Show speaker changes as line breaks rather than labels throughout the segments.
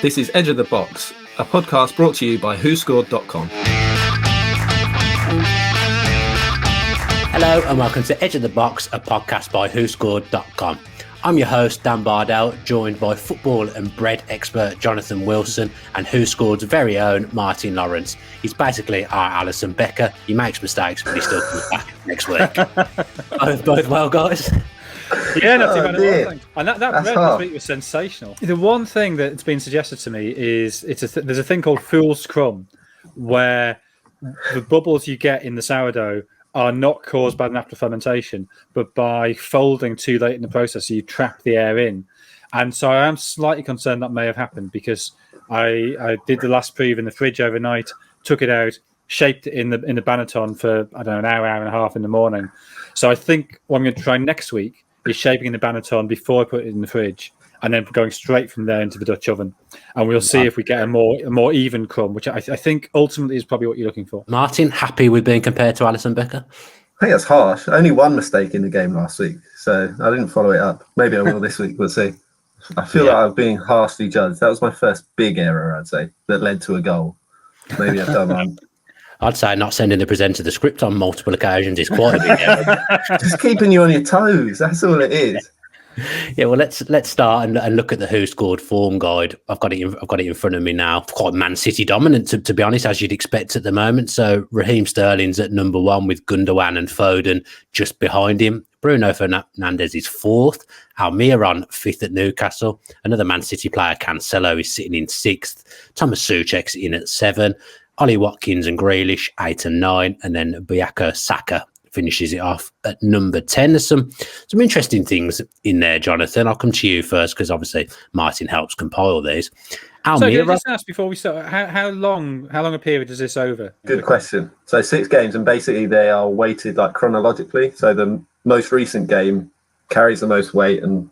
This is Edge of the Box, a podcast brought to you by WhoScored.com.
Hello and welcome to Edge of the Box, a podcast by WhoScored.com. I'm your host, Dan Bardell, joined by football and bread expert Jonathan Wilson and WhoScored's very own Martin Laurence. He's basically our Alisson Becker. He makes mistakes, but he still comes back next week. both well, guys?
Yeah, not too bad at all. And that bread
hard.
this week was sensational. The one thing that's been suggested to me is there's a thing called fool's crumb, where the bubbles you get in the sourdough are not caused by natural fermentation, but by folding too late in the process, so you trap the air in. And so I am slightly concerned that may have happened, because I did the last preve in the fridge overnight, took it out, shaped it in the Banneton for, I don't know, an hour and a half in the morning. So I think what I'm going to try next week is shaping in the Banneton before I put it in the fridge, and then going straight from there into the Dutch oven. And we'll see if we get a more even crumb, which I think ultimately is probably what you're looking for.
Martin, happy with being compared to Alisson Becker?
I think that's harsh. Only one mistake in the game last week, so I didn't follow it up. Maybe I will this week, we'll see. I feel like I'm being harshly judged. That was my first big error, I'd say, that led to a goal. Maybe I've done one.
I'd say not sending the presenter the script on multiple occasions is quite a big error.
Just keeping you on your toes, that's all it is.
Yeah, well, let's start and look at the Who Scored form guide. I've got it in front of me now. Quite Man City dominant, to be honest, as you'd expect at the moment. So Raheem Sterling's at number one with Gundogan and Foden just behind him. Bruno Fernandes is fourth. Almiron fifth at Newcastle. Another Man City player, Cancelo, is sitting in sixth. Thomas Souček's in at 7. Ollie Watkins and Grealish 8 and 9, and then Bukayo Saka finishes it off at number 10. There's some interesting things in there, Jonathan. I'll come to you first because obviously Martin helps compile these.
So can I just ask before we start, how long a period is this over?
Good question. So 6 games, and basically they are weighted like chronologically. So the most recent game carries the most weight, and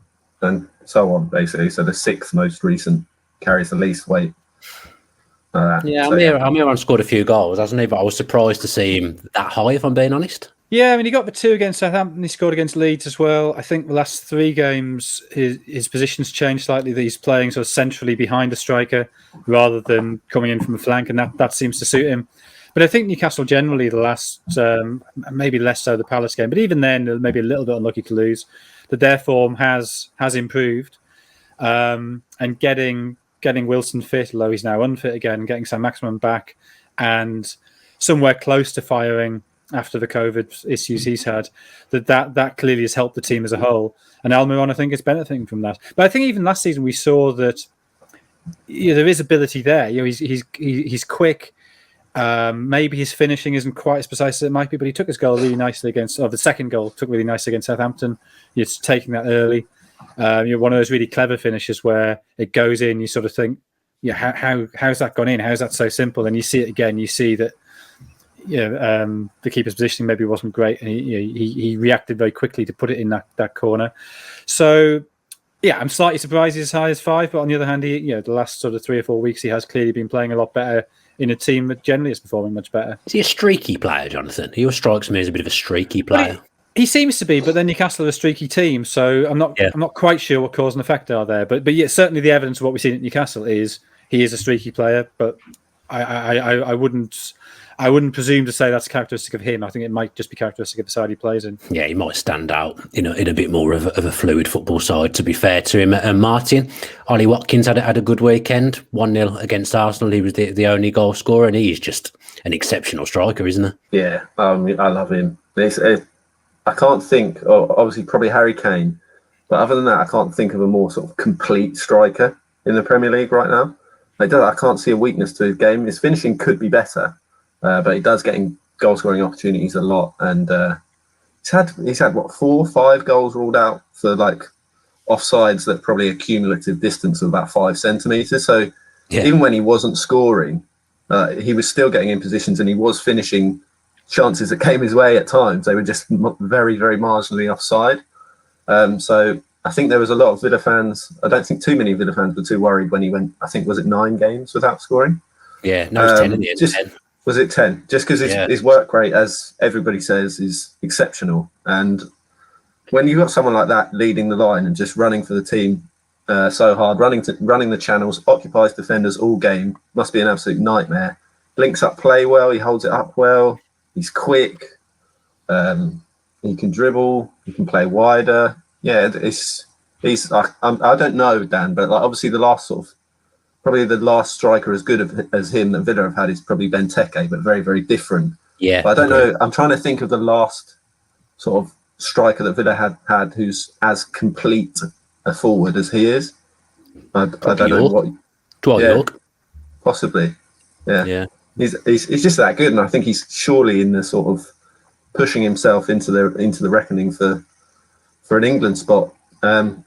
so on basically. So the 6th most recent carries the least weight.
Almiron scored a few goals, hasn't he? But I was surprised to see him that high, if I'm being honest.
Yeah, I mean, he got the 2 against Southampton. He scored against Leeds as well. I think the last 3 games, his position's changed slightly. That he's playing sort of centrally behind a striker rather than coming in from the flank, and that seems to suit him. But I think Newcastle generally, the last, maybe less so the Palace game, but even then, maybe a little bit unlucky to lose, that their form has improved. And getting Wilson fit, although he's now unfit again, getting Sam Maximin back, and somewhere close to firing after the COVID issues he's had, that clearly has helped the team as a whole. And Almiron, I think, is benefiting from that. But I think even last season we saw that there is ability there. He's quick. Maybe his finishing isn't quite as precise as it might be, but he took his goal really nicely the second goal took really nicely against Southampton. He's taking that early. One of those really clever finishes where it goes in, you sort of think, how's that gone in? How's that so simple? And you see it again, you see that the keeper's positioning maybe wasn't great, and he reacted very quickly to put it in that corner. So yeah, I'm slightly surprised he's as high as 5, but on the other hand, the last sort of 3 or 4 weeks he has clearly been playing a lot better in a team that generally is performing much better.
Is he a streaky player, Jonathan? He always strikes me as a bit of a streaky player.
He seems to be, but then Newcastle are a streaky team, so I'm not quite sure what cause and effect are there. But yeah, certainly the evidence of what we've seen at Newcastle is he is a streaky player. But I wouldn't presume to say that's characteristic of him. I think it might just be characteristic of the side he plays in. Yeah,
he might stand out in a bit more of a fluid football side, to be fair to him. And Martin, Ollie Watkins had a good weekend, 1-0 against Arsenal. He was the only goal scorer, and he's just an exceptional striker, isn't he?
Yeah, I love him. I can't think, obviously probably Harry Kane, but other than that, I can't think of a more sort of complete striker in the Premier League right now. I can't see a weakness to his game. His finishing could be better, but he does get goal scoring opportunities a lot, and he's had what 4 or 5 goals ruled out for like offsides that probably a cumulative distance of about 5 centimeters. So even when he wasn't scoring, he was still getting in positions, and he was finishing chances that came his way at times. They were just very, very marginally offside. So I think there was a lot of Villa fans. I don't think too many Villa fans were too worried when he went, I think, was it 9 games without scoring?
Yeah, no, it was 10 in the end. 10.
Was it 10? Just because his work rate, as everybody says, is exceptional. And when you've got someone like that leading the line and just running for the team so hard, running the channels, occupies defenders all game. Must be an absolute nightmare. Links up play well. He holds it up well. He's quick. He can dribble. He can play wider. Yeah, I don't know, Dan, but like obviously probably the last striker as good as him that Villa have had is probably Benteke, but very, very different.
Yeah,
but I don't know. I'm trying to think of the last sort of striker that Villa had who's as complete a forward as he is. I don't know what.
York,
possibly.
Yeah.
He's just that good, and I think he's surely in the sort of pushing himself into the reckoning for an England spot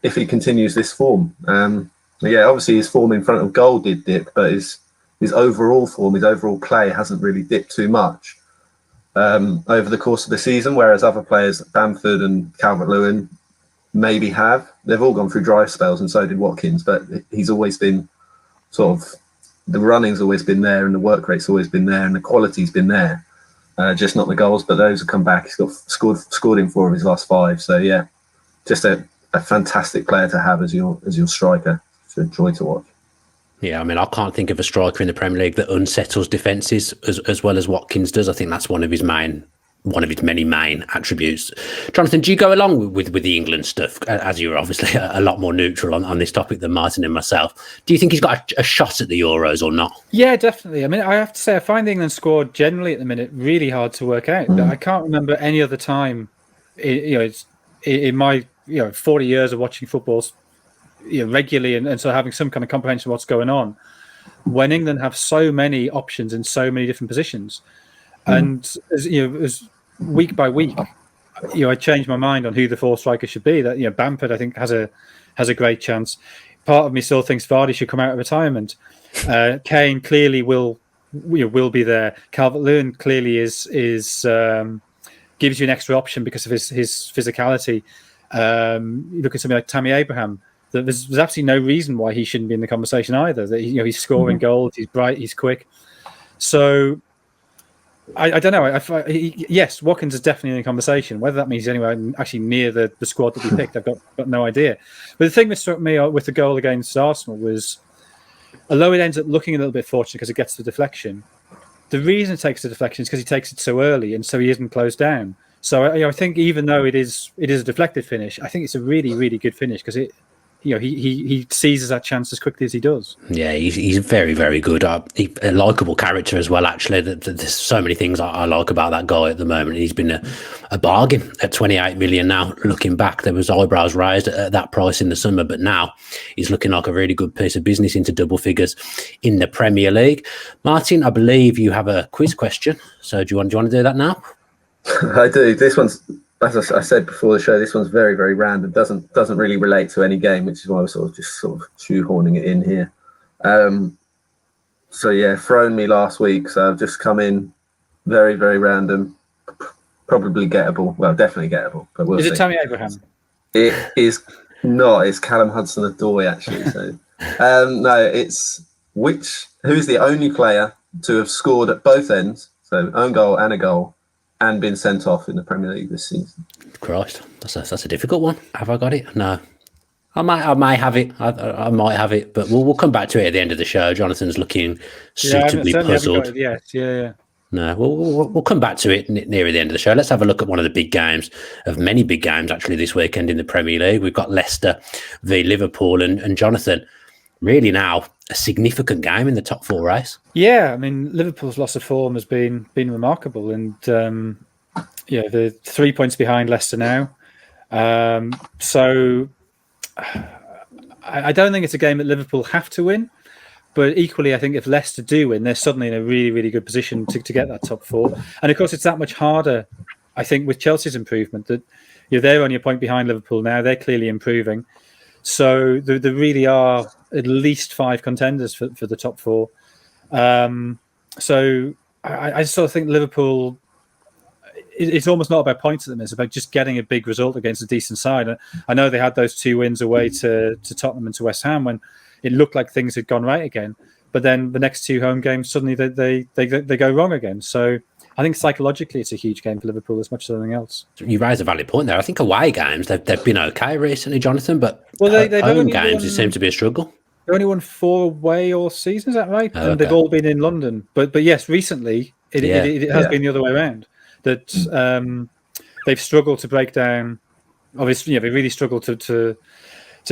if he continues this form. Obviously his form in front of goal did dip, but his overall form, his overall play hasn't really dipped too much over the course of the season, whereas other players, Bamford and Calvert-Lewin, maybe have. They've all gone through dry spells, and so did Watkins, but he's always been sort of, the running's always been there, and the work rate's always been there, and the quality's been there. Just not the goals, but those have come back. He's got scored in 4 of his last 5. So yeah, just a fantastic player to have as your striker. It's a joy to watch.
Yeah, I mean, I can't think of a striker in the Premier League that unsettles defences as well as Watkins does. I think that's one of his many main attributes. Jonathan, do you go along with the England stuff, as you're obviously a lot more neutral on this topic than Martin and myself? Do you think he's got a shot at the Euros or not?
Yeah, definitely. I mean, I have to say, I find the England squad generally at the minute really hard to work out. I can't remember any other time, in my 40 years of watching football, regularly and sort of having some kind of comprehension of what's going on, when England have so many options in so many different positions. And as week by week, I change my mind on who the 4th striker should be. That Bamford, I think, has a great chance. Part of me still thinks Vardy should come out of retirement. Kane clearly will be there. Calvert-Lewin clearly is gives you an extra option because of his physicality. You look at something like Tammy Abraham. There's absolutely no reason why he shouldn't be in the conversation either. That he's scoring goals, he's bright, he's quick. So I don't know. Yes, Watkins is definitely in the conversation. Whether that means he's anywhere actually near the squad that we picked, I've got no idea. But the thing that struck me with the goal against Arsenal was, although it ends up looking a little bit fortunate because it gets the deflection, the reason it takes the deflection is because he takes it so early and so he isn't closed down. So I think even though it is a deflected finish, I think it's a really, really good finish because he seizes that chance as quickly as he does.
Yeah, he's very, very good. A likeable character as well, actually. There's so many things I like about that guy at the moment. He's been a bargain at 28 million now. Looking back, there was eyebrows raised at that price in the summer, but now he's looking like a really good piece of business into double figures in the Premier League. Martin, I believe you have a quiz question. So do you want to do that now?
I do. This one's, as I said before the show, this one's very, very random. Doesn't really relate to any game, which is why we're sort of shoehorning it in here. So yeah, thrown me last week, so I've just come in very, very random. Probably gettable. Well, definitely gettable, but we'll see.
Is it Tammy Abraham?
It is not. It's Callum Hudson-Odoi, actually. So no, it's who's the only player to have scored at both ends, so own goal and a goal, and been sent off in the Premier League this season.
Christ, that's a difficult one. Have I got it? No. I might have it. I might have it, but we'll come back to it at the end of the show. Jonathan's looking suitably puzzled.
Yes, yeah.
No, we'll come back to it near the end of the show. Let's have a look at one of the big games, of many big games actually this weekend in the Premier League. We've got Leicester v Liverpool, and Jonathan, really now a significant game in the top 4 race.
Yeah, I mean, Liverpool's loss of form has been remarkable, and they're 3 points behind Leicester now. So I don't think it's a game that Liverpool have to win, but equally, I think if Leicester do win, they're suddenly in a really, really good position to get that top 4. And of course, it's that much harder, I think, with Chelsea's improvement. That they're only a point behind Liverpool now. They're clearly improving. So there really are at least 5 contenders for the top 4. So I sort of think Liverpool, it's almost not about points at them. It's about just getting a big result against a decent side. I know they had those 2 wins away to Tottenham and to West Ham when it looked like things had gone right again. But then the next 2 home games, suddenly they go wrong again. So I think psychologically it's a huge game for Liverpool as much as anything else.
You raise a valid point there. I think away games, they've been okay recently, Jonathan, but
they've
home
only
games, it seems to be a struggle.
They only won 4 away all season, is that right?
Oh,
and they've all been in London. But yes, recently it has been the other way around. That they've struggled to break down. Obviously, they really struggled to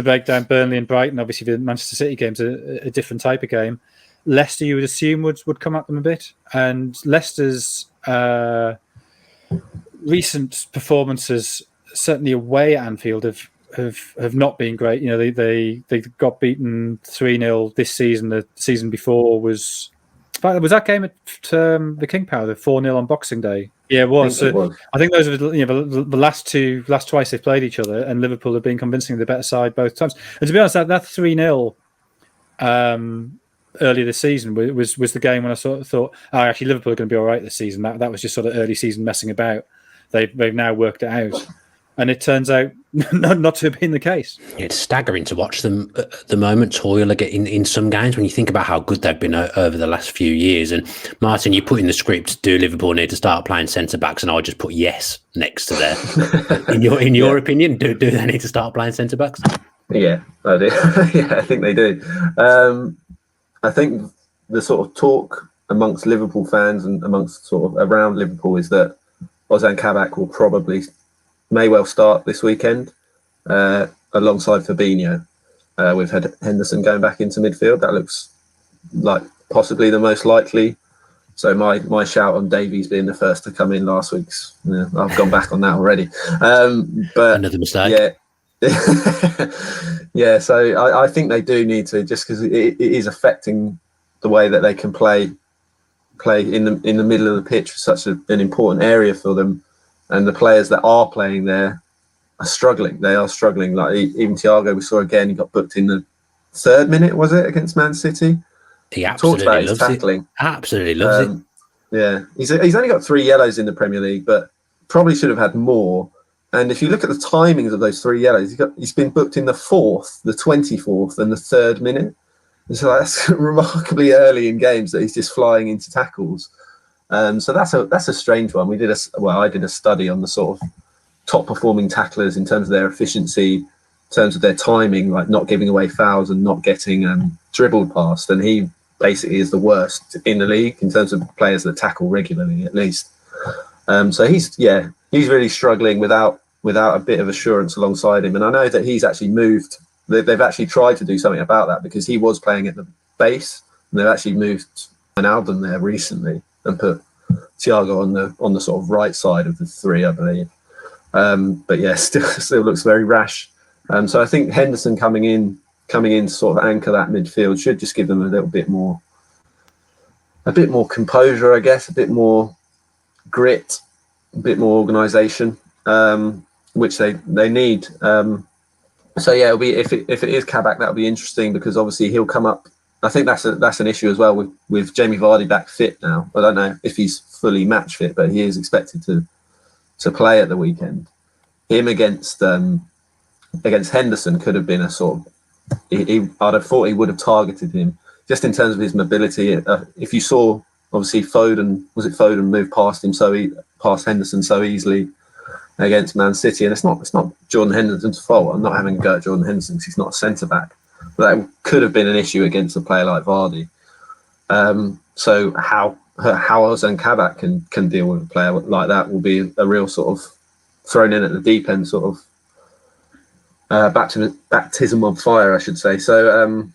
break down Burnley and Brighton. Obviously, the Manchester City game's a different type of game. Leicester, you would assume, would come at them a bit. And Leicester's recent performances, certainly away at Anfield, have not been great. You know, they got beaten 3-0 this season. The season before was that game at the King Power, the 4-0 on Boxing Day. Yeah, it was. I think those are the last twice they've played each other, and Liverpool have been convincingly the better side both times. And to be honest, that 3-0 earlier this season was the game when I sort of thought, actually Liverpool are going to be all right this season. That was just sort of early season messing about. They've now worked it out, and it turns out not to have been the case.
It's staggering to watch them at the moment toil in some games when you think about how good they've been over the last few years. And Martin, you put in the script, do Liverpool need to start playing centre-backs? And I just put yes next to there. In your opinion, do they need to start playing centre-backs?
Yeah, I do. Yeah, I think they do. I think the sort of talk amongst Liverpool fans and amongst sort of around Liverpool is that Ozan Kabak may well start this weekend alongside Fabinho. We've had Henderson going back into midfield. That looks like possibly the most likely. So my shout on Davies being the first to come in last week's, I've gone back on that already. But
another mistake.
Yeah. Yeah, so I think they do need to, just because it is affecting the way that they can play in the middle of the pitch, for such an important area for them. And the players that are playing there are struggling. They are struggling. Like even Thiago, we saw again, he got booked in the 3rd minute, was it, against Man City?
He absolutely talked about his
tackling.
Absolutely loves it.
Yeah, he's only got 3 yellows in the Premier League, but probably should have had more. And if you look at the timings of those 3 yellows, he's been booked in the 4th, the 24th, and the 3rd minute. And so that's remarkably early in games that he's just flying into tackles. So that's a strange one. I did a study on the sort of top performing tacklers in terms of their efficiency, in terms of their timing, like not giving away fouls and not getting dribbled past. And he basically is the worst in the league in terms of players that tackle regularly, at least. So he's really struggling without a bit of assurance alongside him. And I know that he's actually moved. They've actually tried to do something about that, because he was playing at the base, and they've actually moved an album there recently and put Thiago on the sort of right side of the 3, I believe. But yeah, still looks very rash. So I think Henderson coming in to sort of anchor that midfield should just give them a bit more composure, I guess, a bit more grit, a bit more organisation, which they need. So yeah, it'll be if it is Kabak, that'll be interesting, because obviously he'll come up. I think that's an issue as well with Jamie Vardy back fit now. I don't know if he's fully match fit, but he is expected to play at the weekend. Him against Henderson could have been a sort of. I'd have thought he would have targeted him just in terms of his mobility. If you saw, obviously Foden moved past Henderson so easily against Man City, and it's not Jordan Henderson's fault. I'm not having a go at Jordan Henderson because he's not a centre back. But that could have been an issue against a player like Vardy. So how Ozan Kabak can deal with a player like that will be a real sort of thrown in at the deep end, sort of baptism of fire, I should say. So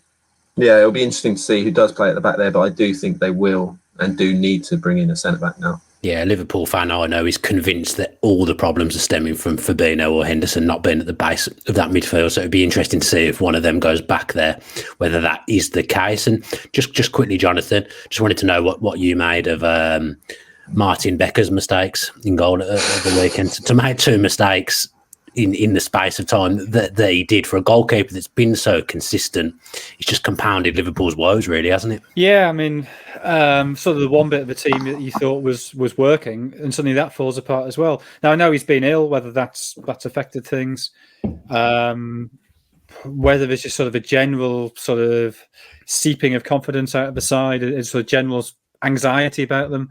yeah, it'll be interesting to see who does play at the back there. But I do think they will and do need to bring in a centre back now.
Yeah, a Liverpool fan I know is convinced that all the problems are stemming from Fabinho or Henderson not being at the base of that midfield. So it'd be interesting to see if one of them goes back there, whether that is the case. And just quickly, Jonathan, just wanted to know what you made of Martin Becker's mistakes in goal at the weekend. To make 2 mistakes in the space of time that he did for a goalkeeper that's been so consistent, it's just compounded Liverpool's woes, really, hasn't it?
Yeah, I mean, sort of the one bit of the team that you thought was working, and suddenly that falls apart as well. Now I know he's been ill, whether that's affected things, whether there's just sort of a general sort of seeping of confidence out of the side, a sort of general anxiety about them.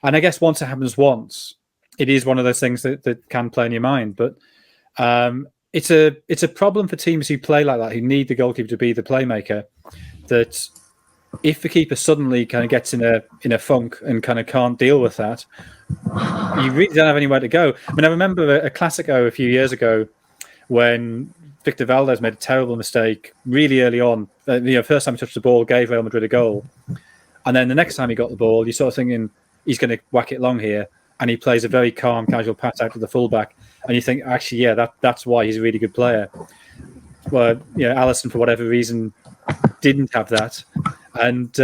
And I guess once it happens once, it is one of those things that can play in your mind. But it's a problem for teams who play like that, who need the goalkeeper to be the playmaker, that if the keeper suddenly kind of gets in a funk and kind of can't deal with that, you really don't have anywhere to go. I mean, I remember a Classico a few years ago when Victor Valdez made a terrible mistake really early on. First time he touched the ball, gave Real Madrid a goal. And then the next time he got the ball, you're sort of thinking, he's going to whack it long here. And he plays a very calm, casual pass out to the fullback. And you think, actually, yeah, that's why he's a really good player. Well, Alisson, for whatever reason, didn't have that. And,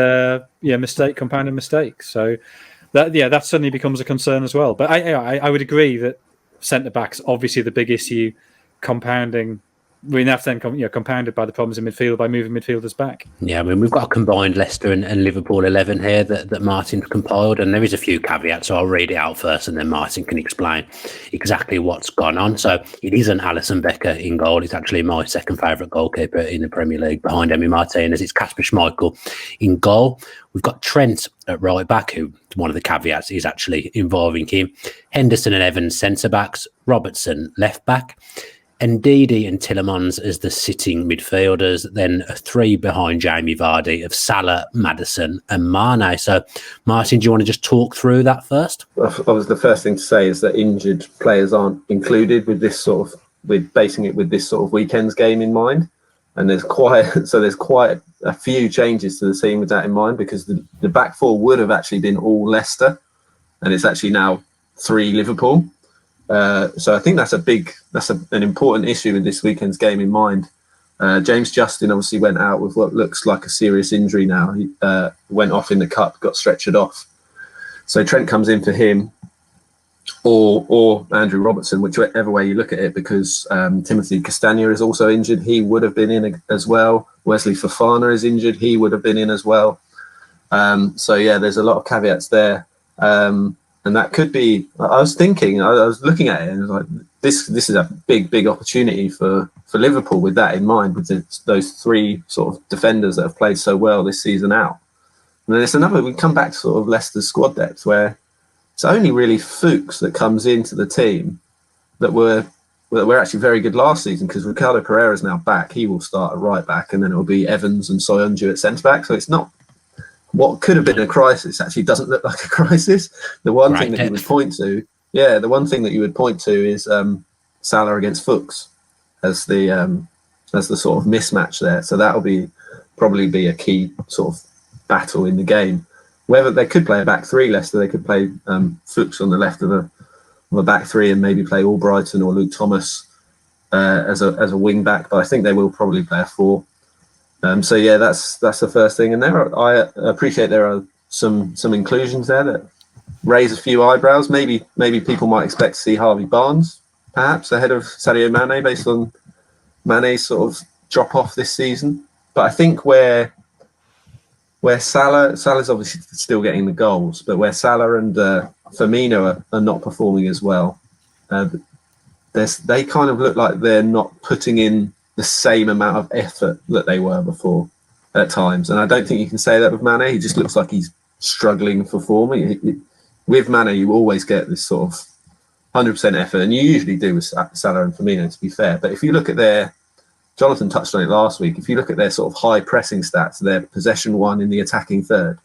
mistake compounded mistake. So, that suddenly becomes a concern as well. But I would agree that centre-backs, obviously the big issue, compounding. We have then compounded by the problems in midfield by moving midfielders back.
Yeah, I mean, we've got a combined Leicester and Liverpool 11 here that Martin compiled, and there is a few caveats, so I'll read it out first and then Martin can explain exactly what's gone on. So it isn't Alisson Becker in goal. It's actually my second favourite goalkeeper in the Premier League behind Emi Martinez. It's Kasper Schmeichel in goal. We've got Trent at right back, who one of the caveats is actually involving him. Henderson and Evans centre-backs. Robertson left back. And Ndidi and Tielemans as the sitting midfielders, then a three behind Jamie Vardy of Salah, Maddison and Mane. So, Martin, do you want to just talk through that first?
The first thing to say is that injured players aren't included with basing it with this sort of weekend's game in mind. And there's quite a few changes to the team with that in mind, because the back four would have actually been all Leicester, and it's actually now 3 Liverpool. So I think that's an important issue with this weekend's game in mind. James Justin obviously went out with what looks like a serious injury now. He went off in the cup, got stretchered off. So Trent comes in for him, or Andrew Robertson, whichever way you look at it, because Timothy Castagna is also injured. He would have been in as well. Wesley Fofana is injured. He would have been in as well. So yeah, there's a lot of caveats there. And that could be, I was looking at it and I was like, this is a big opportunity for Liverpool with that in mind, with those 3 sort of defenders that have played so well this season out. And then there's we come back to sort of Leicester's squad depth, where it's only really Fuchs that comes into the team that were actually very good last season, because Ricardo Pereira's now back. He will start at right back, and then it'll be Evans and Soyuncu at centre back. So it's not, what could have been a crisis actually doesn't look like a crisis. The one thing that you would point to, is Salah against Fuchs as the sort of mismatch there. So that'll probably be a key sort of battle in the game. Whether they could play a back 3, Leicester, they could play Fuchs on the left of a back 3 and maybe play Albrighton or Luke Thomas as a wing back. But I think they will probably play a 4. So yeah, that's the first thing. And I appreciate there are some inclusions there that raise a few eyebrows. Maybe people might expect to see Harvey Barnes perhaps ahead of Sadio Mane based on Mane's sort of drop off this season. But I think where Salah's obviously still getting the goals, but where Salah and Firmino are not performing as well, they kind of look like they're not putting in the same amount of effort that they were before at times. And I don't think you can say that with Mane. He just looks like he's struggling for form. With Mane, you always get this sort of 100% effort, and you usually do with Salah and Firmino, to be fair. But if you look at Jonathan touched on it last week, if you look at their sort of high pressing stats, their possession 1 in the attacking third,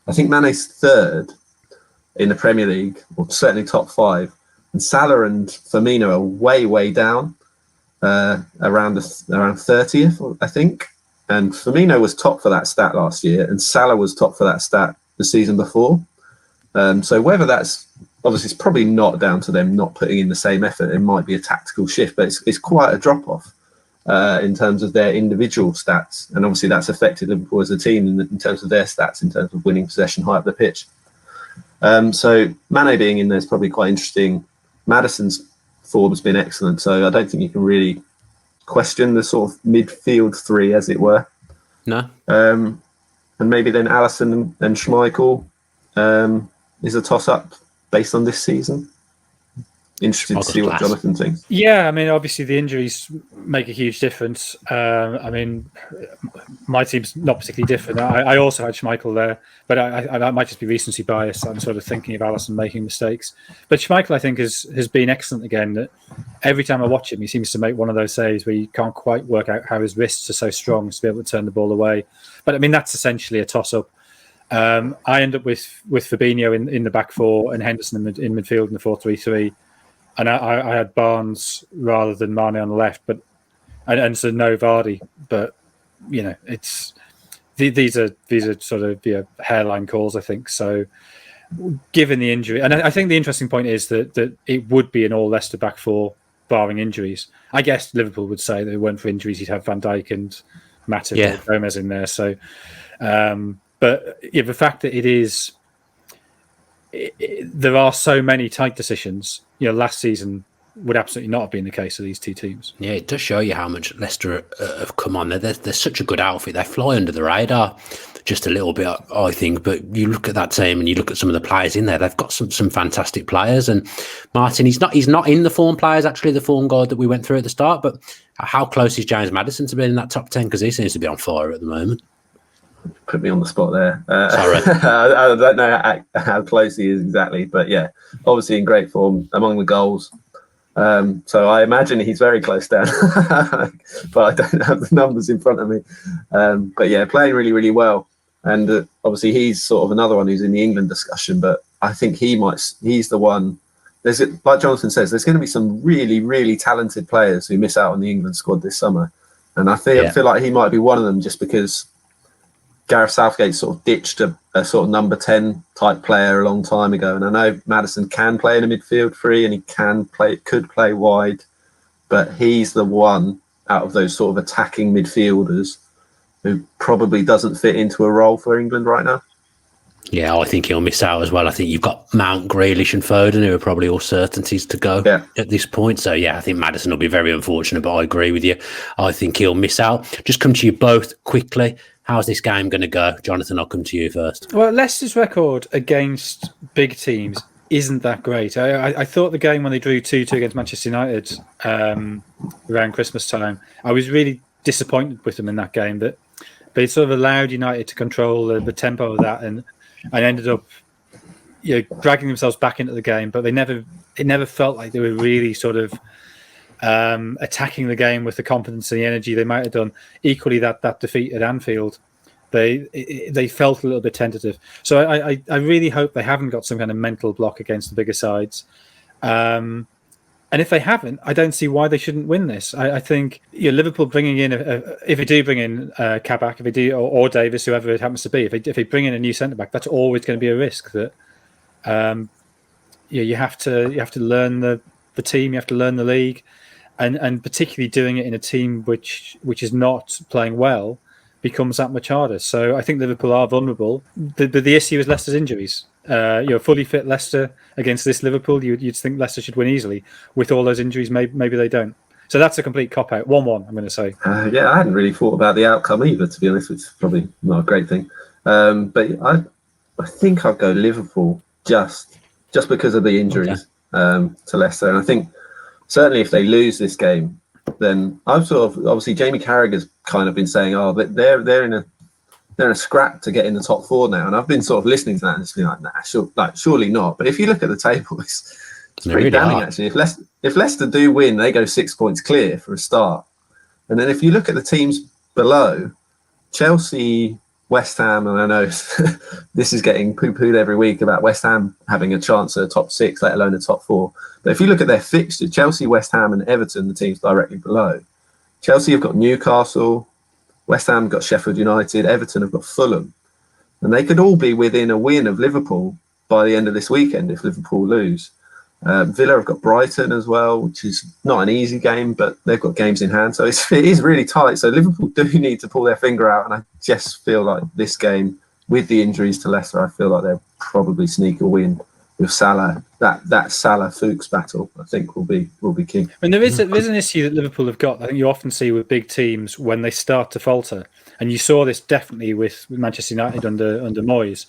I think Mane's 3rd in the Premier League, or certainly top 5, and Salah and Firmino are way down. Around 30th, I think. And Firmino was top for that stat last year, and Salah was top for that stat the season before. So whether that's, obviously it's probably not down to them not putting in the same effort. It might be a tactical shift, but it's quite a drop-off in terms of their individual stats. And obviously that's affected Liverpool as a team in terms of their stats, in terms of winning possession high up the pitch. So Mane being in there is probably quite interesting. Maddison's form has been excellent, so I don't think you can really question the sort of midfield 3, as it were.
No.
And maybe then Alisson and Schmeichel is a toss-up based on this season. interested to see what Jonathan thinks.
Yeah, I mean, obviously the injuries make a huge difference. I mean, my team's not particularly different. I also had Schmeichel there, but I might just be recency bias. I'm sort of thinking of Alisson making mistakes. But Schmeichel, I think, has been excellent again. That every time I watch him, he seems to make one of those saves where you can't quite work out how his wrists are so strong to be able to turn the ball away. But I mean, that's essentially a toss-up. I end up with Fabinho in the back four and Henderson in midfield in the 4-3-3. And I had Barnes rather than Mane on the left, and so no Vardy. But you know, it's these are sort of hairline calls, I think. So, given the injury, and I think the interesting point is that it would be an all Leicester back four, barring injuries. I guess Liverpool would say that if it weren't for injuries, you'd have Van Dijk and Matip or Gomez in there. So, but the fact that there are so many tight decisions. Last season would absolutely not have been the case of these two teams.
Yeah, it does show you how much Leicester have come on. They're such a good outfit. They fly under the radar just a little bit, I think. But you look at that team and you look at some of the players in there. They've got some fantastic players. And Martin, he's not in the form players, actually, the form guide that we went through at the start. But how close is James Maddison to being in that top 10? Because he seems to be on fire at the moment.
Put me on the spot there.
Sorry.
I don't know how close he is exactly, but yeah, obviously in great form among the goals. So I imagine he's very close down, but I don't have the numbers in front of me. But yeah, playing really, really well. And obviously he's sort of another one who's in the England discussion, but I think he's the one. Like Jonathan says, there's going to be some really, really talented players who miss out on the England squad this summer. And I feel like he might be one of them just because Gareth Southgate sort of ditched a sort of number 10 type player a long time ago. And I know Maddison can play in a midfield three and he could play wide, but he's the one out of those sort of attacking midfielders who probably doesn't fit into a role for England right now.
Yeah, I think he'll miss out as well. I think you've got Mount, Grealish and Foden who are probably all certainties to go at this point. So, yeah, I think Maddison will be very unfortunate, but I agree with you. I think he'll miss out. Just come to you both quickly. How's this game going to go? Jonathan, I'll come to you first.
Well, Leicester's record against big teams isn't that great. I thought the game when they drew 2-2 against Manchester United around Christmas time, I was really disappointed with them in that game. That they sort of allowed United to control the tempo of that and ended up dragging themselves back into the game. But it never felt like they were really sort of attacking the game with the confidence and the energy they might have done. Equally, that defeat at Anfield, they felt a little bit tentative. So I really hope they haven't got some kind of mental block against the bigger sides. And if they haven't, I don't see why they shouldn't win this. I think Liverpool bringing in, if they do bring in Kabak, if they do, or Davis, whoever it happens to be, if they bring in a new centre back, that's always going to be a risk. That you have to learn the team, you have to learn the league. And particularly doing it in a team which is not playing well becomes that much harder. So I think Liverpool are vulnerable. The issue is Leicester's injuries. Fully fit Leicester against this Liverpool, you'd think Leicester should win easily. With all those injuries, maybe they don't. So that's a complete cop-out. 1-1, I'm going to say.
I hadn't really thought about the outcome either, to be honest, which is probably not a great thing. But I think I'll go Liverpool just because of the injuries to Leicester. And I think certainly if they lose this game, then I've sort of, obviously Jamie Carragher's kind of been saying, but they're in a scrap to get in the top four now. And I've been sort of listening to that and just being like, surely not. But if you look at the table, it's pretty damning actually. If Leicester do win, they go 6 points clear for a start. And then if you look at the teams below, Chelsea, West Ham, and I know this is getting poo-pooed every week about West Ham having a chance at a top six, let alone a top four. But if you look at their fixture, Chelsea, West Ham and Everton, the teams directly below, Chelsea have got Newcastle, West Ham have got Sheffield United, Everton have got Fulham. And they could all be within a win of Liverpool by the end of this weekend if Liverpool lose. Villa have got Brighton as well, which is not an easy game, but they've got games in hand. So it is really tight. So Liverpool do need to pull their finger out. And I just feel like this game, with the injuries to Leicester, I feel like they'll probably sneak a win with Salah. That Salah-Fuchs battle, I think, will be key.
I mean, there's an issue that Liverpool have got. I think you often see with big teams when they start to falter. And you saw this definitely with Manchester United under Moyes,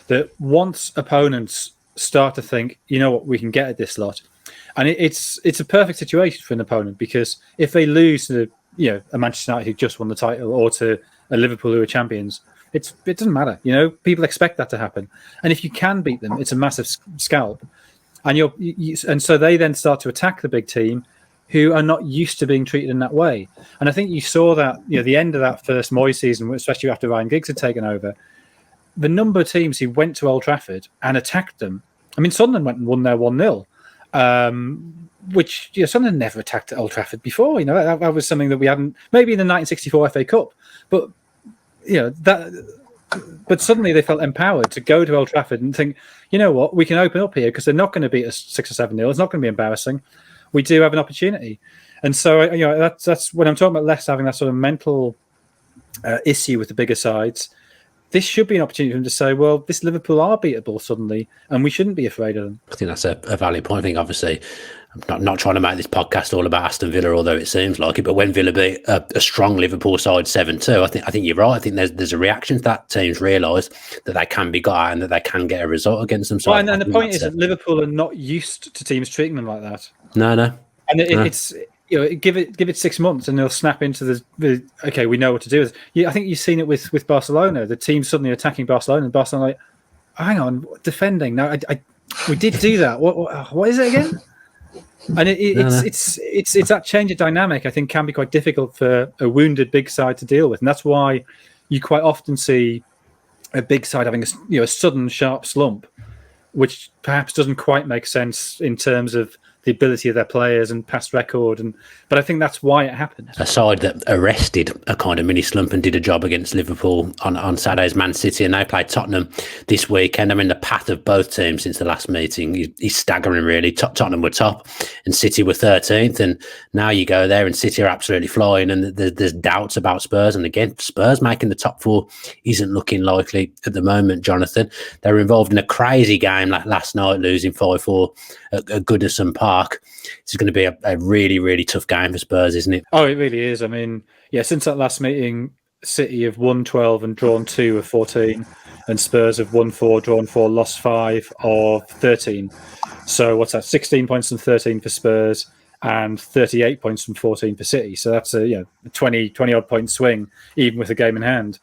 that once opponents start to think, you know what, we can get at this lot, And it's a perfect situation for an opponent, because if they lose to a Manchester United who just won the title, or to a Liverpool who are champions, it doesn't matter. People expect that to happen, and if you can beat them, it's a massive scalp. And and so they then start to attack the big team, who are not used to being treated in that way. And I think you saw that the end of that first Moyes season, especially after Ryan Giggs had taken over, the number of teams who went to Old Trafford and attacked them. I mean, Sunderland went and won there 1-0. Which Sunderland never attacked at Old Trafford before. That was something that we hadn't, maybe in the 1964 FA Cup, but but suddenly they felt empowered to go to Old Trafford and think, you know what, we can open up here, because they're not going to beat us 6 or 7-0. It's not going to be embarrassing. We do have an opportunity, and so that's when I'm talking about Leicester having that sort of mental issue with the bigger sides. This should be an opportunity for them to say, well, this Liverpool are beatable suddenly, and we shouldn't be afraid of them.
I think that's a valid point. I think, obviously, I'm not trying to make this podcast all about Aston Villa, although it seems like it. But when Villa beat a strong Liverpool side 7-2, I think you're right. I think there's a reaction to that. Teams realise that they can be got at and that they can get a result against them. So
and the point is that Liverpool are not used to teams treating them like that.
No.
And it's give it 6 months and they'll snap into the okay, we know what to do with it. I think you've seen it with Barcelona. The team suddenly attacking Barcelona, and Barcelona like, hang on, defending. No, we did do that. What is it again? And it's that change of dynamic, I think, can be quite difficult for a wounded big side to deal with, and that's why you quite often see a big side having a sudden sharp slump, which perhaps doesn't quite make sense in terms of the ability of their players and past record, but I think that's why it happened.
A side that arrested a kind of mini slump and did a job against Liverpool on Saturday's Man City, and they played Tottenham this weekend. I mean, the path of both teams since the last meeting is staggering, really. Tottenham were top and City were 13th, and now you go there and City are absolutely flying, and there's doubts about Spurs. And again, Spurs making the top 4 isn't looking likely at the moment, Jonathan. They were involved in a crazy game like last night, losing 5-4 at Goodison Park. It's going to be a really, really tough game for Spurs, isn't it?
Oh, it really is. I mean, since that last meeting, City have won 12 and drawn 2 of 14, and Spurs have won 4, drawn 4, lost 5 of 13. So what's that? 16 points from 13 for Spurs and 38 points from 14 for City. So that's a 20 odd point swing, even with a game in hand.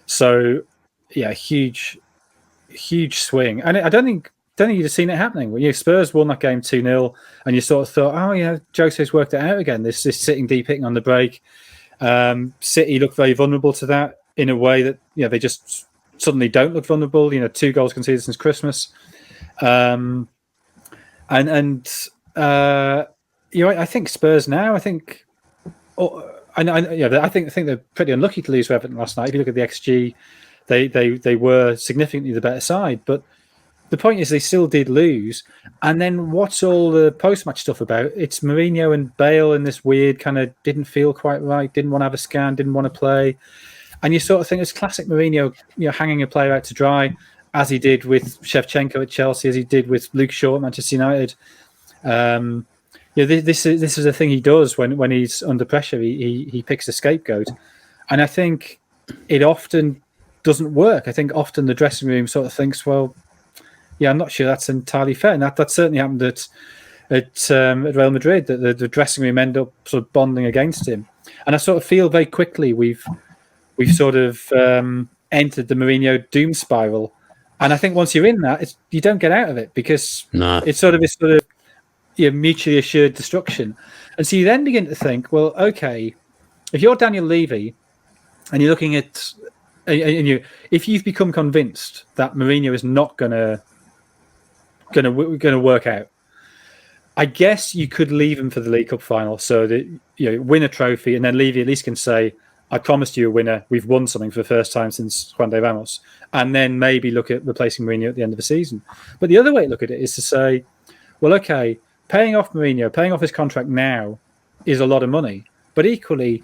So huge swing. And I don't think you'd have seen it happening. When Spurs won that game 2-0, and you sort of thought, Jose's worked it out again. This sitting deep, hitting on the break. City looked very vulnerable to that in a way that they just suddenly don't look vulnerable. 2 goals conceded since Christmas, I think Spurs now. I think they're pretty unlucky to lose to Everton last night. If you look at the XG, they were significantly the better side, but the point is they still did lose. And then what's all the post-match stuff about? It's Mourinho and Bale in this weird kind of didn't feel quite right, didn't want to have a scan, didn't want to play. And you sort of think it's classic Mourinho, hanging a player out to dry, as he did with Shevchenko at Chelsea, as he did with Luke Shaw at Manchester United. This is a thing he does when he's under pressure. He picks a scapegoat. And I think it often doesn't work. I think often the dressing room sort of thinks, well, I'm not sure that's entirely fair. And that certainly happened at Real Madrid, that the dressing room ended up sort of bonding against him. And I sort of feel very quickly we've sort of entered the Mourinho doom spiral. And I think once you're in that, you don't get out of it, because it's sort of mutually assured destruction. And so you then begin to think, well, okay, if you're Daniel Levy and you're looking at, if you've become convinced that Mourinho is not going to work out, I guess you could leave him for the League Cup final, so that win a trophy, and then Levy at least can say, I promised you a winner. We've won something for the first time since Juan de Ramos, and then maybe look at replacing Mourinho at the end of the season. But the other way to look at it is to say, well, okay, paying off Mourinho, paying off his contract now is a lot of money, but equally,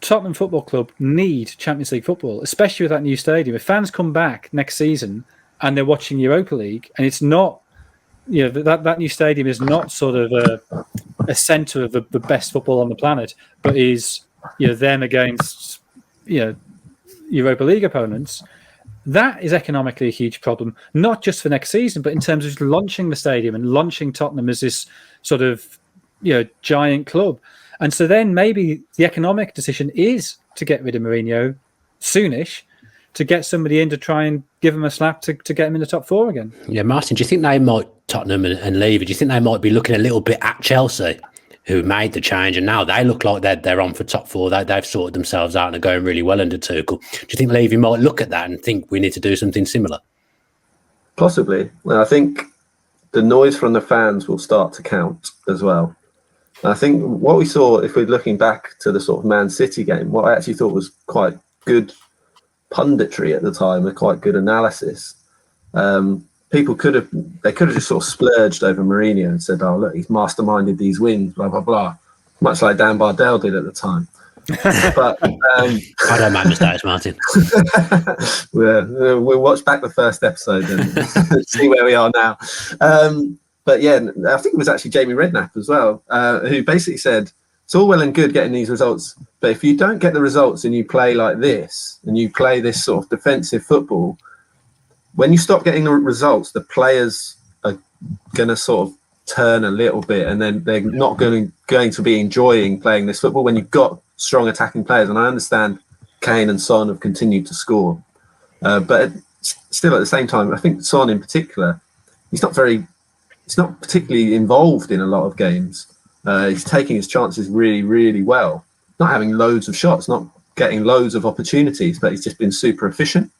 Tottenham Football Club need Champions League football, especially with that new stadium. If fans come back next season and they're watching Europa League, and it's not, that new stadium is not sort of a centre of the best football on the planet, but is them against Europa League opponents, That is economically a huge problem, not just for next season, but in terms of launching the stadium and launching Tottenham as this sort of giant club. And so then maybe the economic decision is to get rid of Mourinho soonish, to get somebody in to try and give him a slap to get him in the top 4 again.
Yeah, Martin, do you think they might, Tottenham and Levy, do you think they might be looking a little bit at Chelsea, who made the change, and now they look like they're on for top 4? They've sorted themselves out and are going really well under Tuchel. Do you think Levy might look at that and think we need to do something similar?
Possibly. Well, I think the noise from the fans will start to count as well. I think what we saw, if we're looking back to the sort of Man City game, what I actually thought was quite good punditry at the time, a quite good analysis. People could have just sort of splurged over Mourinho and said, "Oh, look, he's masterminded these wins, blah blah blah," much like Dan Bardell did at the time. But
I don't make mistakes, Martin.
We'll watch back the first episode and see where we are now. But yeah, I think it was actually Jamie Redknapp as well, who basically said, it's all well and good getting these results, but if you don't get the results and you play like this, and you play this sort of defensive football, when you stop getting the results, the players are going to sort of turn a little bit, and then they're not going to be enjoying playing this football when you've got strong attacking players. And I understand Kane and Son have continued to score, but still at the same time, I think Son in particular, he's not particularly involved in a lot of games. He's taking his chances really, really well. Not having loads of shots, not getting loads of opportunities, but he's just been super efficient.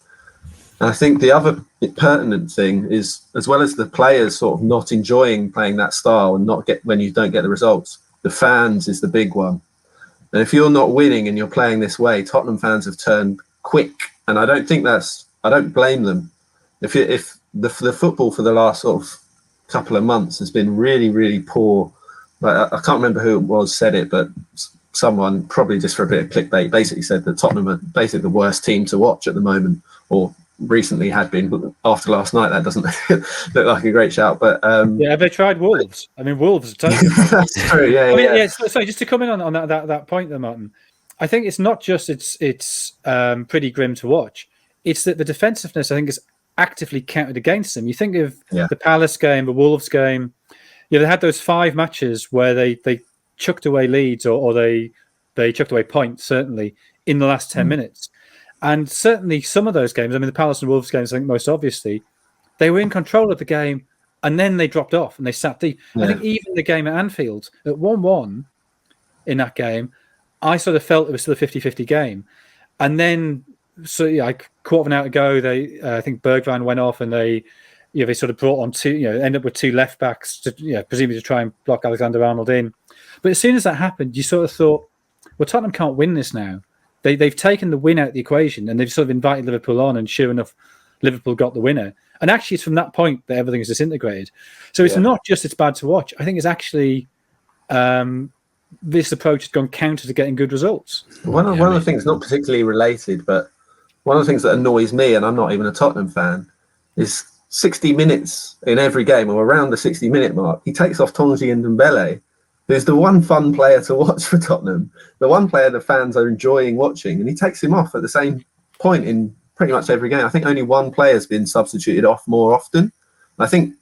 And I think the other pertinent thing is, as well as the players sort of not enjoying playing that style and when you don't get the results, the fans is the big one. And if you're not winning and you're playing this way, Tottenham fans have turned quick. And I don't blame them. If the football for the last sort of couple of months has been really, really poor. Like, I can't remember who it was said it, but someone, probably just for a bit of clickbait, basically said that Tottenham are basically the worst team to watch at the moment, or recently had been. But after last night, that doesn't look like a great shout. But
have they tried Wolves? I mean, Wolves are totally.
That's true. Yeah.
Sorry, just to come in on that point there, Martin. I think it's not just it's pretty grim to watch. It's that the defensiveness, I think, is actively counted against them. You think of the Palace game, the Wolves game. They had those 5 matches where they chucked away leads or they chucked away points, certainly, in the last 10 minutes. And certainly some of those games, I mean, the Palace and Wolves games, I think most obviously, they were in control of the game and then they dropped off and they sat deep. Yeah. I think even the game at Anfield, at 1-1 in that game, I sort of felt it was still a 50-50 game. And then, like quarter of an hour to go, I think Bergwijn went off and they sort of brought on end up with 2 left backs to, presumably to try and block Alexander-Arnold in. But as soon as that happened, you sort of thought, well, Tottenham can't win this now. They've taken the win out of the equation and they've sort of invited Liverpool on, and sure enough, Liverpool got the winner. And actually, it's from that point that everything is disintegrated. So it's not just it's bad to watch. I think it's actually this approach has gone counter to getting good results.
One of the things, not particularly related, but one of the things that annoys me, and I'm not even a Tottenham fan, is 60 minutes in every game, or around the 60-minute mark, he takes off Tonji and Dembele, who's the one fun player to watch for Tottenham, the one player the fans are enjoying watching, and he takes him off at the same point in pretty much every game. I think only one player's been substituted off more often. I think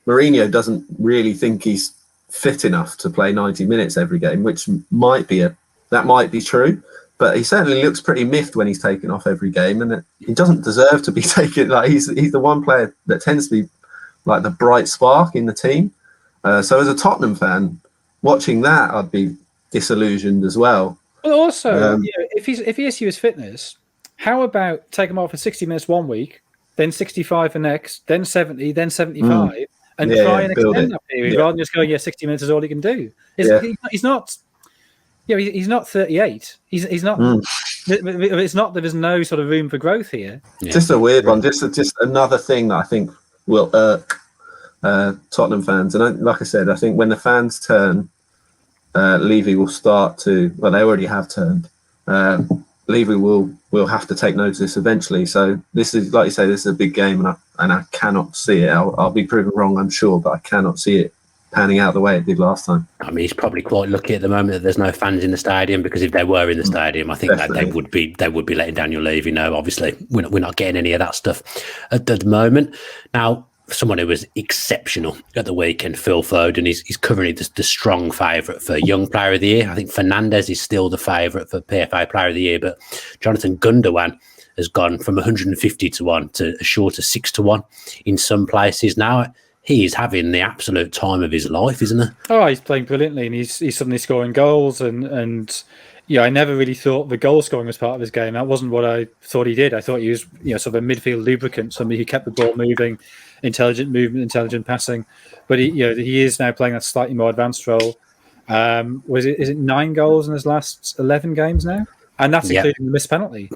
Mourinho doesn't really think he's fit enough to play 90 minutes every game, which might be true. But he certainly looks pretty miffed when he's taken off every game, and he doesn't deserve to be taken. Like he's the one player that tends to be like the bright spark in the team. So as a Tottenham fan, watching that, I'd be disillusioned as well.
But also, if he has his fitness, how about take him off for 60 minutes one week, then 65 the next, then 70, then 75, and try and extend that period rather than just going, 60 minutes is all he can do. He's not. He's not 38. He's not. It's not. There is no sort of room for growth here.
Yeah. Just a weird one. Just another thing that I think will irk Tottenham fans. And like I said, I think when the fans turn, Levy will start to. Well, they already have turned. Levy will have to take notice eventually. So this is, like you say, this is a big game, and I cannot see it. I'll be proven wrong, I'm sure, but I cannot see it panning out the way it did last time.
I mean, he's probably quite lucky at the moment that there's no fans in the stadium, because if they were in the stadium, I think that they would be letting down your leave. Obviously we're not getting any of that stuff at the moment. Now, someone who was exceptional at the weekend, Phil Foden, he's currently the strong favourite for Young Player of the Year. I think Fernandes is still the favourite for PFA Player of the Year, but Jonathan Gundogan has gone from 150 to 1 to as short as 6 to 1 in some places now. He is having the absolute time of his life, isn't he?
Oh, he's playing brilliantly, and he's suddenly scoring goals. And I never really thought the goal scoring was part of his game. That wasn't what I thought he did. I thought he was, sort of a midfield lubricant, somebody who kept the ball moving, intelligent movement, intelligent passing. But he is now playing that slightly more advanced role. Is it 9 goals in his last 11 games now? And that's including the missed penalty.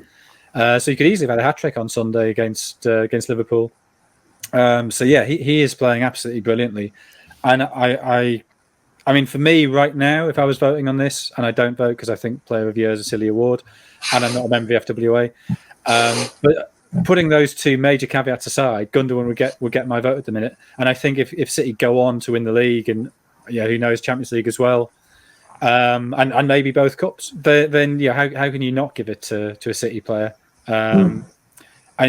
So he could easily have had a hat-trick on Sunday against Liverpool. He is playing absolutely brilliantly. And I mean, for me right now, if I was voting on this, and I don't vote because I think Player of the Year is a silly award, and I'm not a member of the FWA, but putting those two major caveats aside, Gundogan would get my vote at the minute. And I think if City go on to win the league, and who knows, Champions League as well, and maybe both cups, then how can you not give it to a City player? And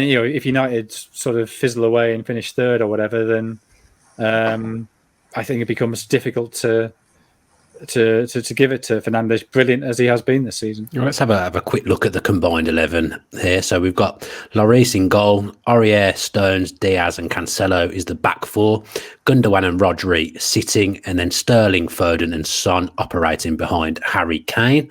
if United sort of fizzle away and finish third or whatever, then I think it becomes difficult to give it to Fernandes, brilliant as he has been this season.
Let's have a quick look at the combined 11 here. So we've got Laurence in goal, Aurier, Stones, Diaz and Cancelo is the back four, Gundogan and Rodri sitting, and then Sterling, Foden and Son operating behind Harry Kane.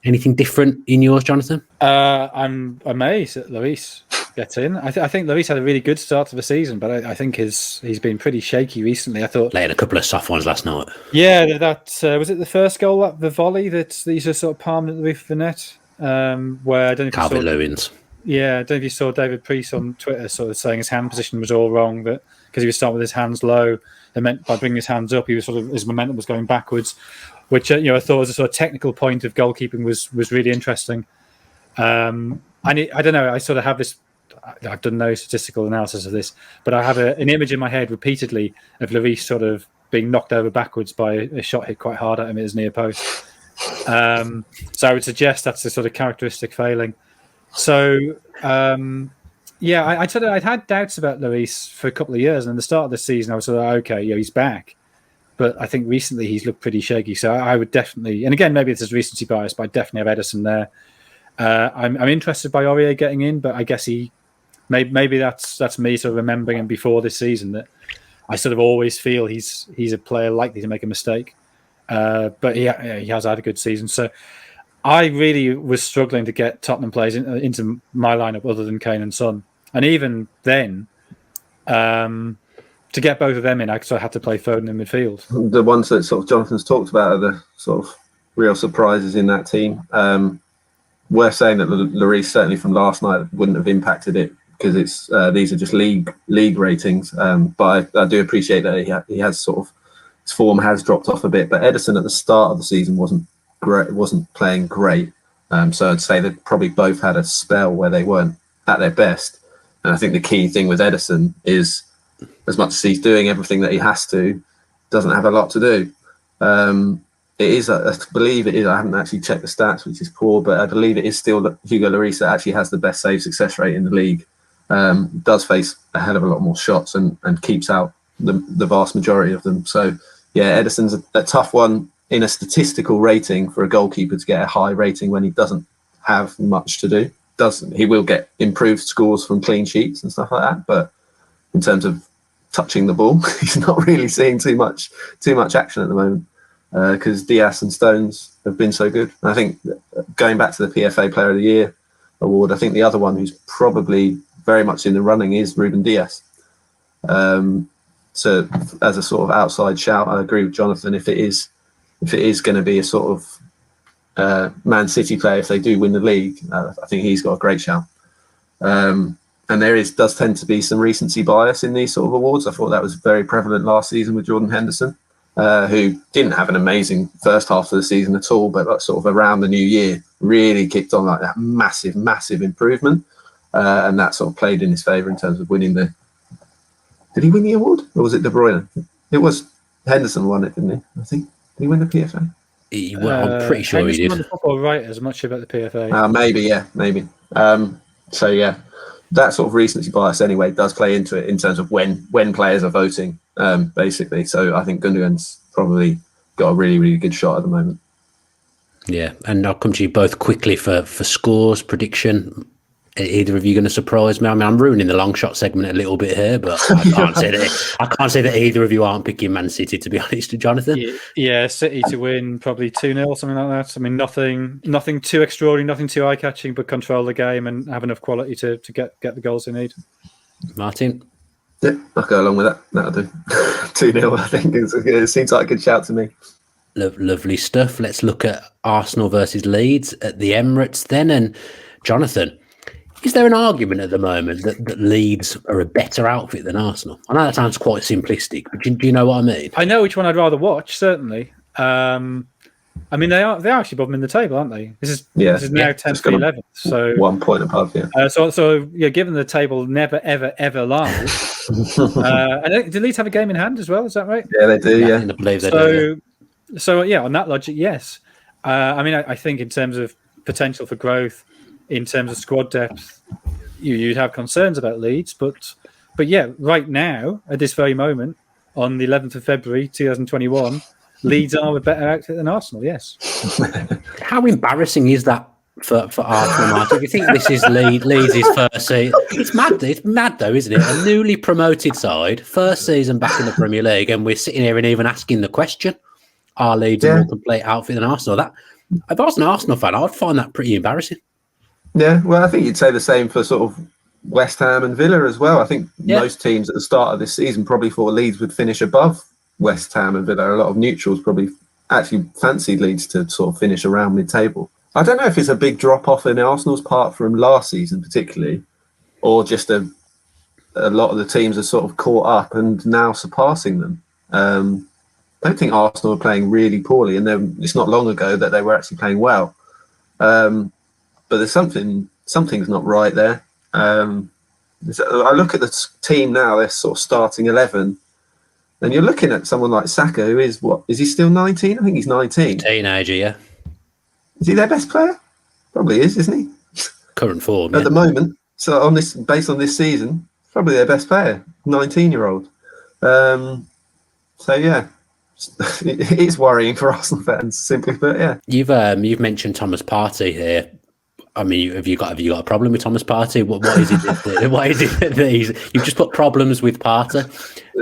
Anything different in yours, Jonathan?
I'm amazed that Lloris gets in. I think Lloris had a really good start to the season, but I think he's been pretty shaky recently. I thought
laying a couple of soft ones last night.
Yeah, that was it. The first goal, the volley that he's just sort of palmed at the roof of the net. Where I don't know if
Calvert-Lewin's.
Yeah, I don't know if you saw David Priest on Twitter sort of saying his hand position was all wrong, that because he was starting with his hands low, they meant by bringing his hands up, he was his momentum was going backwards, which I thought was a sort of technical point of goalkeeping was really interesting. And I don't know, I sort of have this. I've done no statistical analysis of this, but I have an image in my head repeatedly of Lloris sort of being knocked over backwards by a shot hit quite hard at him at his near post. So I would suggest that's a sort of characteristic failing. So I'd had doubts about Lloris for a couple of years, and at the start of the season I was sort of okay, he's back. But I think recently he's looked pretty shaky. So I would definitely, and again maybe it's his recency bias, but I definitely have Ederson there. I'm interested by Aurier getting in, but I guess maybe that's me sort of remembering him before this season, that I sort of always feel he's a player likely to make a mistake. But he has had a good season. So I really was struggling to get Tottenham players into my lineup other than Kane and Son. And even then, to get both of them in, I sort of had to play Foden in midfield.
The ones that sort of Jonathan's talked about are the sort of real surprises in that team. Worth saying that Lloris certainly from last night wouldn't have impacted it, because it's these are just league ratings. But I do appreciate that he has sort of, his form has dropped off a bit. But Ederson at the start of the season wasn't playing great. So I'd say they probably both had a spell where they weren't at their best. And I think the key thing with Ederson is, as much as he's doing everything that he has to, doesn't have a lot to do. It is, I believe it is, I haven't actually checked the stats, which is poor, but I believe it is still Hugo Lloris that actually has the best save success rate in the league. Does face a hell of a lot more shots and keeps out the vast majority of them. So, yeah, Ederson's a tough one in a statistical rating for a goalkeeper to get a high rating when he doesn't have much to do. He will get improved scores from clean sheets and stuff like that, but in terms of touching the ball, he's not really seeing too much action at the moment, because Diaz and Stones have been so good. And I think going back to the PFA Player of the Year award, I think the other one who's probably very much in the running is Ruben Diaz. So as a sort of outside shout, I agree with Jonathan. If it is going to be a sort of Man City player, if they do win the league, I think he's got a great shout. And there does tend to be some recency bias in these sort of awards. I thought that was very prevalent last season with Jordan Henderson, who didn't have an amazing first half of the season at all, but sort of around the new year really kicked on like that massive improvement. And that sort of played in his favour in terms of winning the... Did he win the award? Or was it De Bruyne? It was Henderson won it, didn't he? I think. Did he win the PFA?
I'm pretty sure he did.
On the football writers, I'm not sure about the PFA.
Maybe. So yeah, that sort of recency bias anyway does play into it in terms of when players are voting, basically. So I think Gundogan's probably got a really, really good shot at the moment.
Yeah, and I'll come to you both quickly for scores prediction. Are either of you going to surprise me? I mean, I'm ruining the long shot segment a little bit here, but I can't say that either of you aren't picking Man City, to be honest, Jonathan.
Yeah, City to win probably 2-0, something like that. I mean, nothing too extraordinary, nothing too eye catching, but control the game and have enough quality to get the goals they need.
Martin?
Yeah, I'll go along with that. That'll do. 2-0, I think. It seems like a good shout to me.
Lovely stuff. Let's look at Arsenal versus Leeds at the Emirates then. And Jonathan, is there an argument at the moment that Leeds are a better outfit than Arsenal? I know that sounds quite simplistic, but do you know what I mean?
I know which one I'd rather watch, certainly. I mean, they're actually above them in the table, aren't they? This is now 10th to 11th. So 1 point
above, yeah.
So given the table never, ever, ever lies. And do Leeds have a game in hand as well? Is that right?
Yeah, they do, yeah.
I believe they do.
So, yeah, on that logic, yes. I mean, I think in terms of potential for growth, in terms of squad depth, you'd have concerns about Leeds, but yeah, right now at this very moment, on the 11th of February 2021, Leeds are a better outfit than Arsenal. Yes.
How embarrassing is that for Arsenal, Martin? If you think this is Leeds' first season, it's mad. It's mad though, isn't it? A newly promoted side, first season back in the Premier League, and we're sitting here and even asking the question: are Leeds a more complete outfit than Arsenal? That if I was an Arsenal fan, I'd find that pretty embarrassing.
Yeah, well, I think you'd say the same for sort of West Ham and Villa as well. I think most teams at the start of this season probably thought Leeds would finish above West Ham and Villa. A lot of neutrals probably actually fancied Leeds to sort of finish around mid-table. I don't know if it's a big drop-off in Arsenal's part from last season particularly, or just a lot of the teams are sort of caught up and now surpassing them. I don't think Arsenal are playing really poorly, and it's not long ago that they were actually playing well. But there's something's not right there. I look at the team now, they're sort of starting 11, and you're looking at someone like Saka, who is he still 19? I think he's 19.
Teenager, yeah.
Is he their best player? Probably is, isn't he?
Current form,
at the moment. So based on this season, probably their best player, 19-year-old. So yeah. It is worrying for Arsenal fans, simply put. Yeah,
you've mentioned Thomas Partey here. I mean, have you got a problem with Thomas Partey? What is it? That you've just put problems with Partey?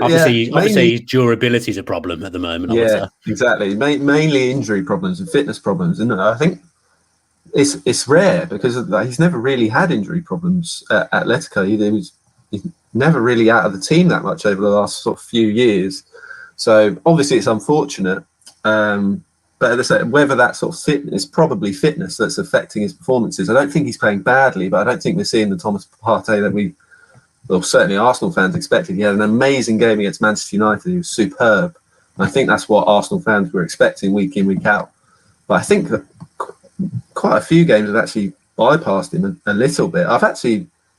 Obviously, his durability is a problem at the moment.
Yeah, exactly. Mainly injury problems and fitness problems, and I think it's rare because he's never really had injury problems at Atletico. He's never really out of the team that much over the last sort of few years. So obviously it's unfortunate, but as I say, whether that sort of fitness, probably fitness that's affecting his performances. I don't think he's playing badly, but I don't think we're seeing the Thomas Partey that certainly Arsenal fans expected. He had an amazing game against Manchester United. He was superb. And I think that's what Arsenal fans were expecting week in, week out. But I think that quite a few games have actually bypassed him a little bit.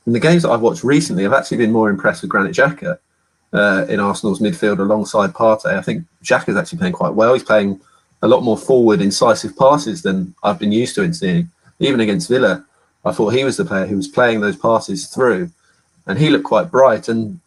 In the games that I've watched recently, I've actually been more impressed with Granit Xhaka in Arsenal's midfield alongside Partey. I think Xhaka's actually playing quite well. He's playing a lot more forward, incisive passes than I've been used to in seeing. Even against Villa, I thought he was the player who was playing those passes through, and he looked quite bright. And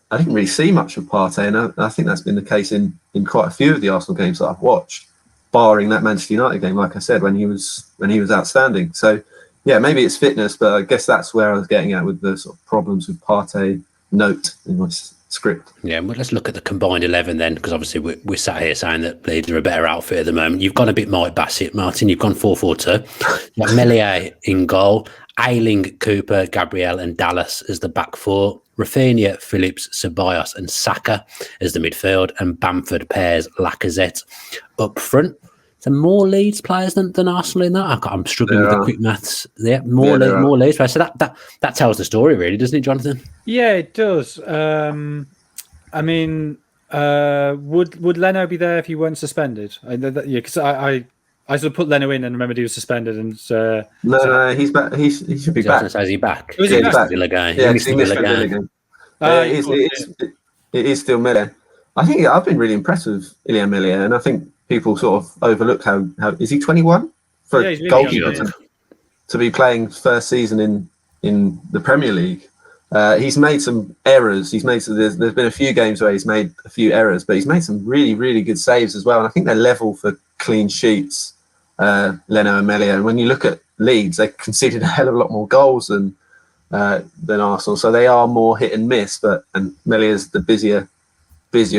I didn't really see much of Partey, and I think that's been the case in quite a few of the Arsenal games that I've watched, barring that Manchester United game, like I said, when he was outstanding. So yeah, maybe it's fitness, but I guess that's where I was getting at with the sort of problems with Partey note in my script.
Yeah, well, let's look at the combined 11 then, because obviously we're sat here saying that Leeds are a better outfit at the moment. You've gone a bit Mike Bassett, Martin. You've gone 4-4-2. You've got Meslier in goal, Ayling, Cooper, Gabriel and Dallas as the back four, Rafinha, Phillips, Ceballos and Saka as the midfield, and Bamford pairs Lacazette up front. So more Leeds players than Arsenal in that. I'm struggling with the quick maths. Yeah, more Leeds players. So that tells the story, really, doesn't it, Jonathan?
Yeah, it does. I mean, would Leno be there if he weren't suspended? Because I sort of put Leno in and remembered he was suspended. And
no, he's back. He should be back.
Is he back?
He's
back.
Yeah, he missed the Villa game. It is still Mele. I think I've been really impressed with Ilya Melia, and I think people sort of overlook how is he 21 for
he's really
goalkeeper
young,
to be playing first season in the Premier League. He's made some errors. There's been a few games where he's made a few errors, but he's made some really, really good saves as well. And I think they're level for clean sheets, Leno and Melia. And when you look at Leeds, they conceded a hell of a lot more goals than Arsenal. So they are more hit and miss. And Melia's the busier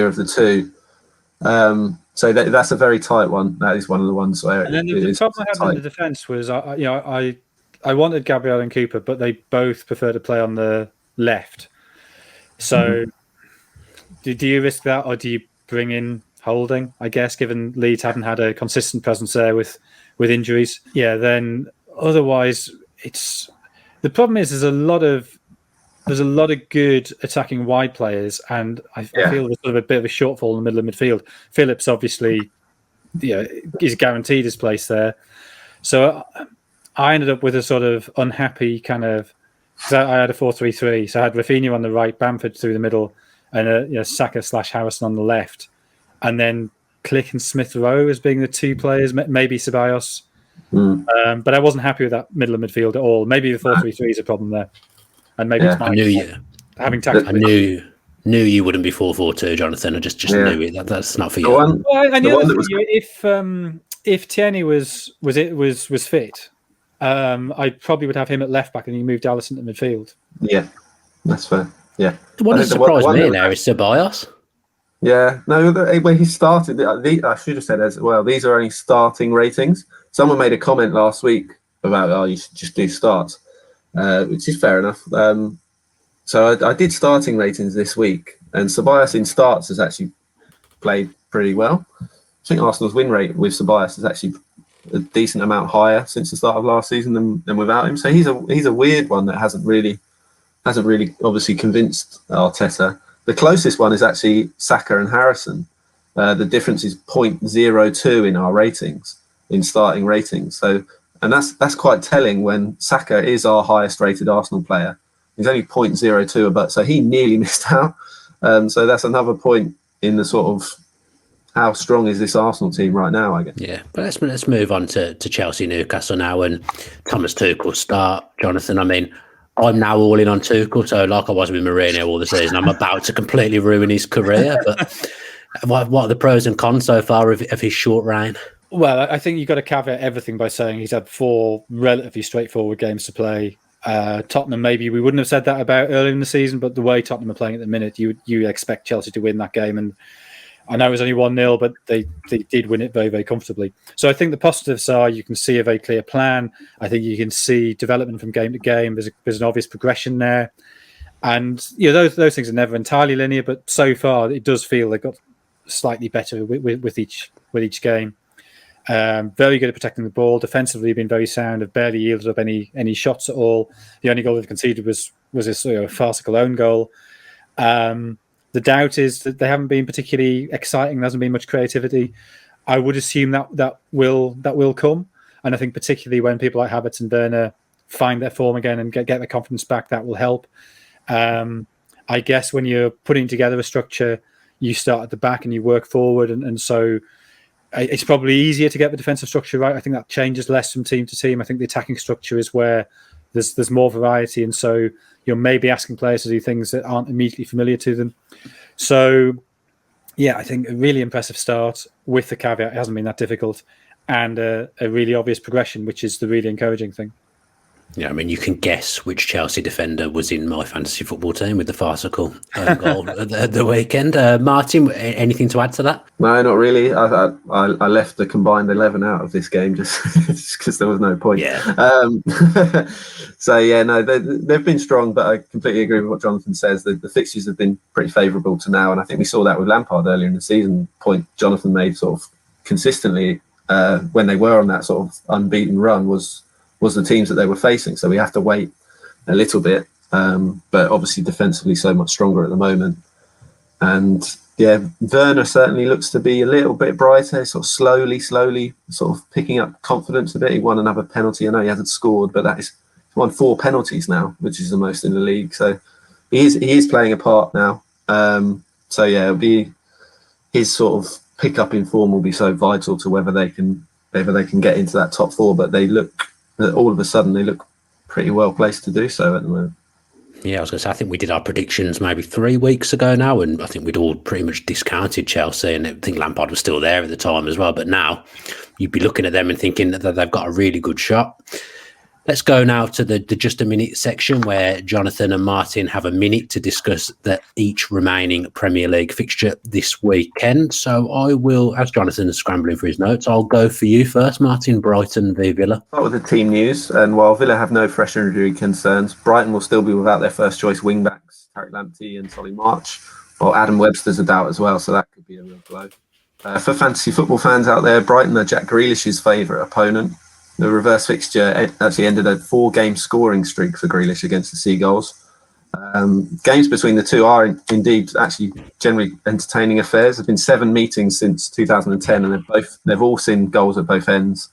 of the two. So that's a very tight one. That is one of the ones where.
And then the problem I had in the defence was, I wanted Gabriel and Cooper, but they both prefer to play on the left. So, do you risk that, or do you bring in Holding? I guess, given Leeds haven't had a consistent presence there with injuries. Yeah. Then otherwise, the problem is there's a lot of good attacking wide players, and I feel there's sort of a bit of a shortfall in the middle of midfield. Phillips obviously, is guaranteed his place there. So I ended up with a sort of unhappy kind of. I had a 4-3-3, so I had Rafinha on the right, Bamford through the middle, and Saka/Harrison on the left, and then Click and Smith Rowe as being the two players, maybe Ceballos. But I wasn't happy with that middle of midfield at all. Maybe the 4-3-3 is a problem there. And maybe it's having tactical.
I knew you wouldn't be 4-4-2, Jonathan. I just knew it. That's not for you.
If Tierney was fit, I probably would have him at left back, and you moved Alisson to midfield.
Yeah, that's fair. Yeah.
The one that surprised me there is Ceballos.
Yeah, no. When he started, I should have said as well. These are only starting ratings. Someone made a comment last week about, you should just do starts. Which is fair enough. So I did starting ratings this week, and Ceballos in starts has actually played pretty well. I think Arsenal's win rate with Ceballos is actually a decent amount higher since the start of last season than without him. So he's a weird one that hasn't really obviously convinced Arteta. The closest one is actually Saka and Harrison. The difference is 0.02 in our ratings, in starting ratings. So. And that's quite telling when Saka is our highest rated Arsenal player. He's only 0.02 above, so he nearly missed out. So that's another point in the sort of how strong is this Arsenal team right now, I guess.
Yeah, but let's move on to Chelsea Newcastle now, and Thomas Tuchel start. Jonathan, I mean, I'm now all in on Tuchel, so like I was with Mourinho all the season, I'm about to completely ruin his career. But what are the pros and cons so far of his short reign?
Well, I think you've got to caveat everything by saying he's had 4 relatively straightforward games to play. Tottenham, maybe we wouldn't have said that about earlier in the season, but the way Tottenham are playing at the minute, you expect Chelsea to win that game. And I know it was only 1-0, but they did win it very, very comfortably. So I think the positives are you can see a very clear plan. I think you can see development from game to game. There's an obvious progression there. And those things are never entirely linear, but so far it does feel they've got slightly better with each game. Very good at protecting the ball. Defensively, been very sound. Have barely yielded up any shots at all. The only goal they've conceded was a farcical own goal. The doubt is that they haven't been particularly exciting. There hasn't been much creativity. I would assume that will come, and I think particularly when people like Havertz and Werner find their form again and get their confidence back, that will help. I guess when you're putting together a structure, you start at the back and you work forward, and so. It's probably easier to get the defensive structure right. I think that changes less from team to team. I think the attacking structure is where there's more variety, and so you're maybe asking players to do things that aren't immediately familiar to them. So, yeah, I think a really impressive start with the caveat it hasn't been that difficult, and a really obvious progression, which is the really encouraging thing.
Yeah, I mean, you can guess which Chelsea defender was in my fantasy football team with the farcical goal at the weekend. Martin, anything to add to that?
No, not really. I left the combined 11 out of this game just because there was no point.
Yeah.
So, yeah, no, they've been strong, but I completely agree with what Jonathan says. The fixtures have been pretty favourable to now, and I think we saw that with Lampard earlier in the season. Point Jonathan made sort of consistently when they were on that sort of unbeaten run was the teams that they were facing. So we have to wait a little bit. But obviously defensively so much stronger at the moment. And yeah, Werner certainly looks to be a little bit brighter, sort of slowly sort of picking up confidence a bit. He won another penalty. I know he hasn't scored, but he's won 4 penalties now, which is the most in the league. So he is playing a part now. So yeah, it'll be his sort of pickup in form will be so vital to whether they can get into that top four. But all of a sudden they look pretty well placed to do so at the moment.
Yeah, I was going to say, I think we did our predictions maybe 3 weeks ago now, and I think we'd all pretty much discounted Chelsea, and I think Lampard was still there at the time as well. But now you'd be looking at them and thinking that they've got a really good shot. Let's go now to the Just a Minute section, where Jonathan and Martin have a minute to discuss each remaining Premier League fixture this weekend. So I will, as Jonathan is scrambling for his notes, I'll go for you first, Martin. Brighton v Villa.
Start with the team news. And while Villa have no fresh injury concerns, Brighton will still be without their first choice wing backs, Tariq Lamptey and Solly March. Well, Adam Webster's a doubt as well, so that could be a real blow. For fantasy football fans out there, Brighton are Jack Grealish's favourite opponent. The reverse fixture actually ended a 4-game scoring streak for Grealish against the Seagulls. Games between the two are indeed actually generally entertaining affairs. There have been 7 meetings since 2010, and they've all seen goals at both ends.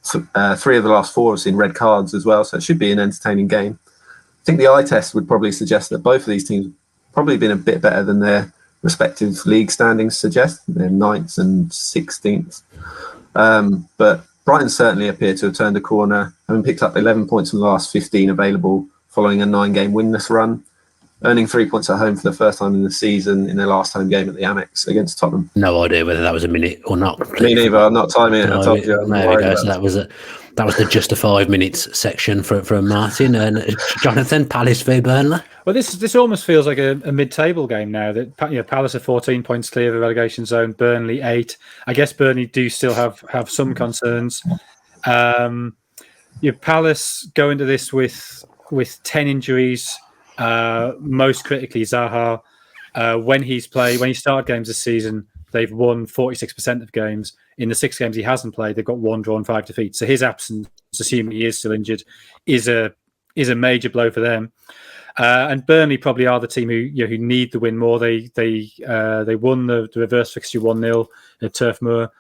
3 of the last 4 have seen red cards as well, so it should be an entertaining game. I think the eye test would probably suggest that both of these teams have probably been a bit better than their respective league standings suggest. They're 9th and 16th. But Brighton certainly appear to have turned a corner, having picked up 11 points from the last 15 available following a 9-game winless run, earning 3 points at home for the first time in the season in their last home game at the Amex against Tottenham.
No idea whether that was a minute or not.
Me neither. I'm not timing it. I told you.
There we go. So that was the Just a 5 minutes section from Martin. And Jonathan, Palace v Burnley.
Well, this almost feels like a mid-table game now. That Palace are 14 points clear of the relegation zone. Burnley 8. I guess Burnley do still have some concerns. Palace go into this with 10 injuries. Most critically, Zaha. When he started games this season, they've won 46% of games. In the 6 games he hasn't played, they've got 1 draw and 5 defeats. So his absence, assuming he is still injured, is a major blow for them. And Burnley probably are the team who need the win more. They won the reverse fixture 1-0 at Turf Moor.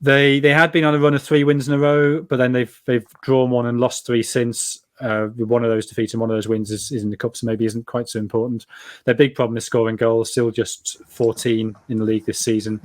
They had been on a run of 3 wins in a row, but then they've drawn 1 and lost 3 since. One of those defeats and one of those wins is in the cup, so maybe isn't quite so important. Their big problem is scoring goals, still just 14 in the league this season,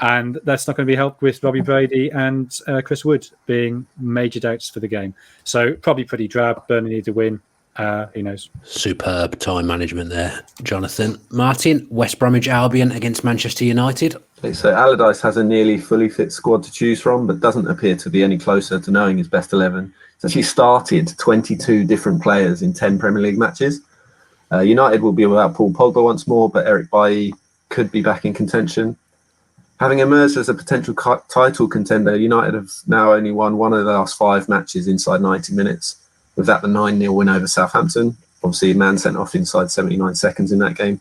and that's not going to be helped with Robbie Brady and Chris Wood being major doubts for the game. So probably pretty drab. Burnley need to win. Who knows?
Superb time management there, Jonathan. Martin, West Bromwich Albion against Manchester United.
So Allardyce has a nearly fully fit squad to choose from, but doesn't appear to be any closer to knowing his best 11. He's actually started 22 different players in 10 Premier League matches. United will be without Paul Pogba once more, but Eric Bailly could be back in contention. Having emerged as a potential title contender, United have now only won 1 of the last 5 matches inside 90 minutes. With that, the 9-0 win over Southampton. Obviously, a man sent off inside 79 seconds in that game.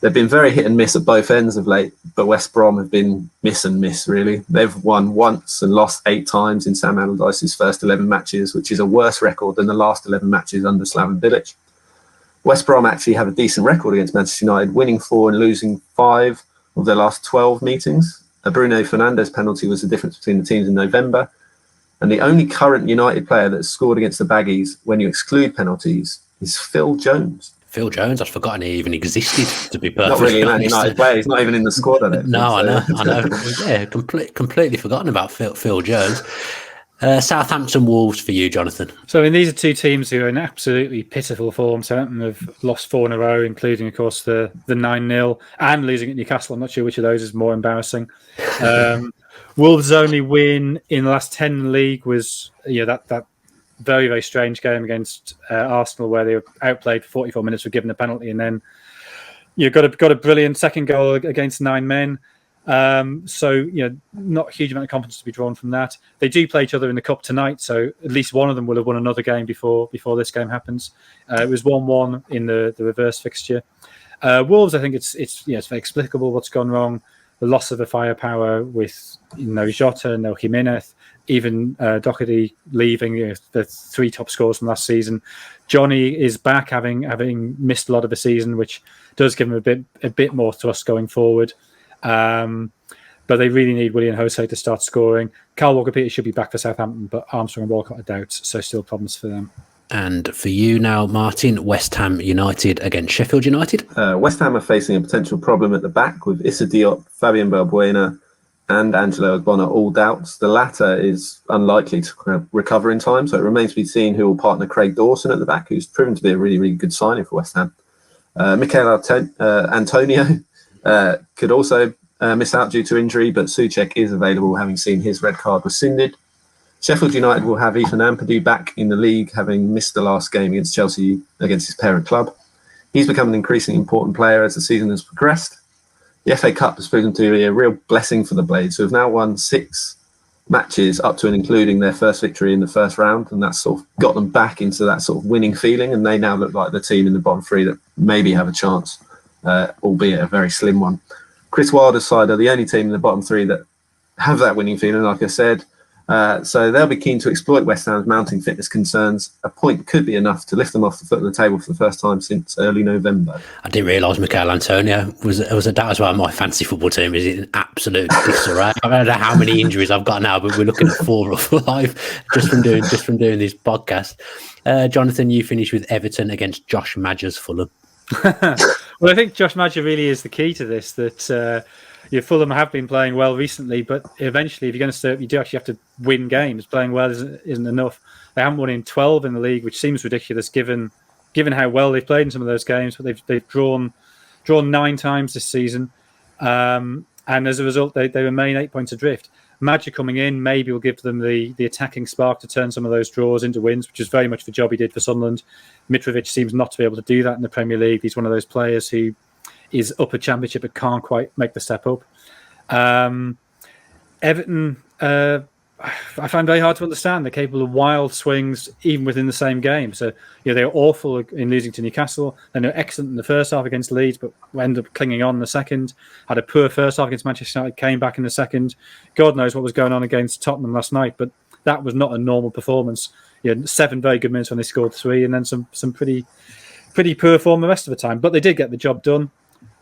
They've been very hit and miss at both ends of late, but West Brom have been miss and miss, really. They've won once and lost 8 times in Sam Allardyce's first 11 matches, which is a worse record than the last 11 matches under Slaven Bilic. West Brom actually have a decent record against Manchester United, winning 4 and losing 5 of their last 12 meetings. A Bruno Fernandes penalty was the difference between the teams in November. And the only current United player that's scored against the Baggies, when you exclude penalties, is Phil Jones.
Phil Jones, I'd forgotten he even existed, to be perfect.
Not really a Man United player. He's not even in the squad, I don't
No,
think.
I know. Yeah, completely forgotten about Phil Jones. Southampton Wolves for you, Jonathan.
So, these are 2 teams who are in absolutely pitiful form. Southampton have lost 4 in a row, including, of course, the 9-0 and losing at Newcastle. I'm not sure which of those is more embarrassing. Wolves' only win in the last 10 in the league was that very, very strange game against Arsenal, where they were outplayed for 44 minutes, were given a penalty, and then got a brilliant second goal against 9 men. So not a huge amount of confidence to be drawn from that. They do play each other in the cup tonight, so at least one of them will have won another game before this game happens. It was 1-1 in the reverse fixture. Wolves, I think it's very explicable what's gone wrong. The loss of the firepower with no Jota, no Jimenez, even Doherty leaving, the 3 top scorers from last season. Johnny is back, having missed a lot of the season, which does give him a bit more thrust going forward. But they really need Willian Jose to start scoring. Kyle Walker-Peters should be back for Southampton, but Armstrong and Walcott are doubts, so still problems for them.
And for you now, Martin, West Ham United against Sheffield United.
West Ham are facing a potential problem at the back with Issa Diop, Fabian Balbuena and Angelo Ogbonna all doubts. The latter is unlikely to recover in time, so it remains to be seen who will partner Craig Dawson at the back, who's proven to be a really, really good signing for West Ham. Mikel Antonio could also miss out due to injury, but Souček is available, having seen his red card rescinded. Sheffield United will have Ethan Ampadu back in the league, having missed the last game against Chelsea against his parent club. He's become an increasingly important player as the season has progressed. The FA Cup has proven to be a real blessing for the Blades, who have now won 6 matches up to and including their first victory in the first round, and that's sort of got them back into that sort of winning feeling, and they now look like the team in the bottom 3 that maybe have a chance, albeit a very slim one. Chris Wilder's side are the only team in the bottom 3 that have that winning feeling, like I said. So they'll be keen to exploit West Ham's mounting fitness concerns. A point could be enough to lift them off the foot of the table for the first time since early November.
I didn't realise Mikel Antonio was as well. My fantasy football team is in absolute disarray. I don't know how many injuries I've got now, but we're looking at 4 or 5 just from doing this podcast. Jonathan, you finished with Everton against Josh Madger's Fulham.
Well, I think Josh Madger really is the key to this. That Fulham have been playing well recently, but eventually, if you're going to start, you do actually have to win games. Playing well isn't enough. They haven't won in 12 in the league, which seems ridiculous given how well they've played in some of those games. But they've drawn 9 times this season, and as a result, they remain 8 points adrift. Madger coming in maybe will give them the attacking spark to turn some of those draws into wins, which is very much the job he did for Sunderland. Mitrovic seems not to be able to do that in the Premier League. He's one of those players who is upper championship but can't quite make the step up. Everton, I find very hard to understand. They're capable of wild swings even within the same game. So they were awful in losing to Newcastle. Then they were excellent in the first half against Leeds, but ended up clinging on in the second. Had a poor first half against Manchester United, came back in the second. God knows what was going on against Tottenham last night, but that was not a normal performance. 7 very good minutes when they scored 3, and then some pretty poor form the rest of the time. But they did get the job done.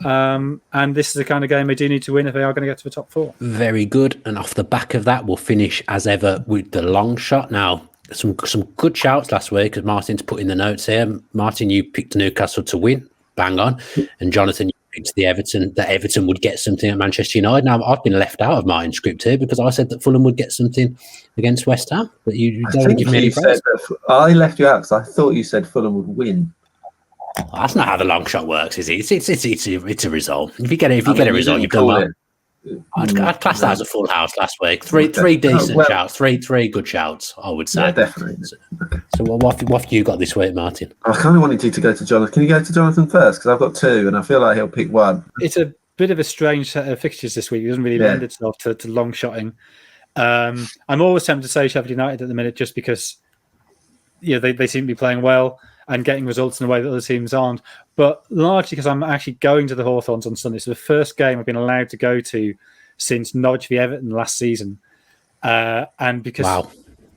And this is the kind of game they do need to win if they are going to get to the top 4.
Very good. And off the back of that, we'll finish as ever with the long shot. Now, some good shouts last week, because Martin's put in the notes here. Martin, you picked Newcastle to win, bang on, and Jonathan, you picked that Everton would get something at Manchester United. Now, I've been left out of Martin's script here because I said that Fulham would get something against West Ham, but you don't give me any praise.
I left you out because I thought you said Fulham would win.
That's not how the long shot works, is it? It's a result. If you get a result, you've done well. I'd class that as a full house last week. Three decent shouts, three good shouts, I would say.
Yeah, definitely.
So what have you got this week, Martin?
I kind of wanted you to go to Jonathan. Can you go to Jonathan first? Because I've got 2, and I feel like he'll pick one.
It's a bit of a strange set of fixtures this week. It doesn't really lend itself to long shotting. I'm always tempted to say Sheffield United at the minute, just because they seem to be playing well and getting results in a way that other teams aren't, but largely because I'm actually going to the Hawthorns on Sunday. So the first game I've been allowed to go to since Norwich v Everton last season. And because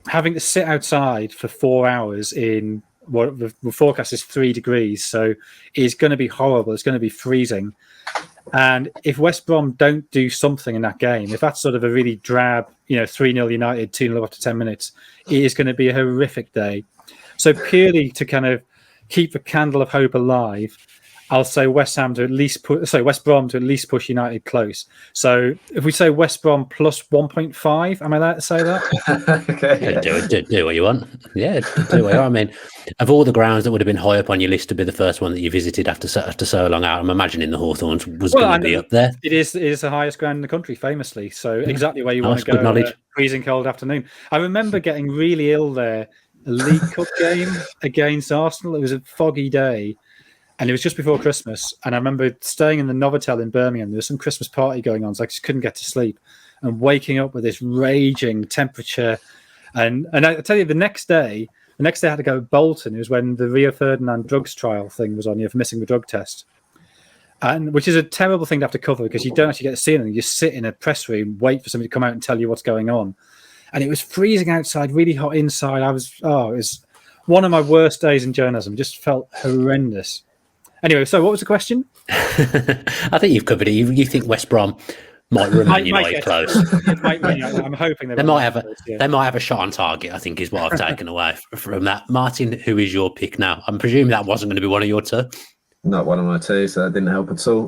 having to sit outside for 4 hours in what the forecast is 3 degrees, so it's going to be horrible. It's going to be freezing. And if West Brom don't do something in that game, if that's sort of a really drab, 3-0 United, 2-0 after 10 minutes, it is going to be a horrific day. So purely to kind of keep the candle of hope alive, I'll say West Brom to at least push United close. So if we say West Brom plus 1.5, am I allowed to say that?
Okay.
Do what you want. Yeah, do what you want. I mean, of all the grounds that would have been high up on your list to be the first one that you visited after so long out, I'm imagining the Hawthorns was going to be up there.
It is the highest ground in the country, famously. So exactly where you want to go on a freezing cold afternoon. I remember getting really ill there. A League Cup game against Arsenal. It was a foggy day, and it was just before Christmas. And I remember staying in the Novotel in Birmingham. There was some Christmas party going on, so I just couldn't get to sleep. And waking up with this raging temperature, and I tell you, the next day I had to go to Bolton. It was when the Rio Ferdinand drugs trial thing was on. For missing the drug test, and which is a terrible thing to have to cover because you don't actually get to see anything. You just sit in a press room, wait for somebody to come out and tell you what's going on. And it was freezing outside, really hot inside. It was one of my worst days in journalism. Just felt horrendous. Anyway, so what was the question?
I think you've covered it. You think West Brom Might remain United close.
I'm hoping
they might have a shot on target, I think, is what I've taken away from that. Martin, who is your pick now? I'm presuming that wasn't going to be one of your two.
Not one of my two, so that didn't help at all.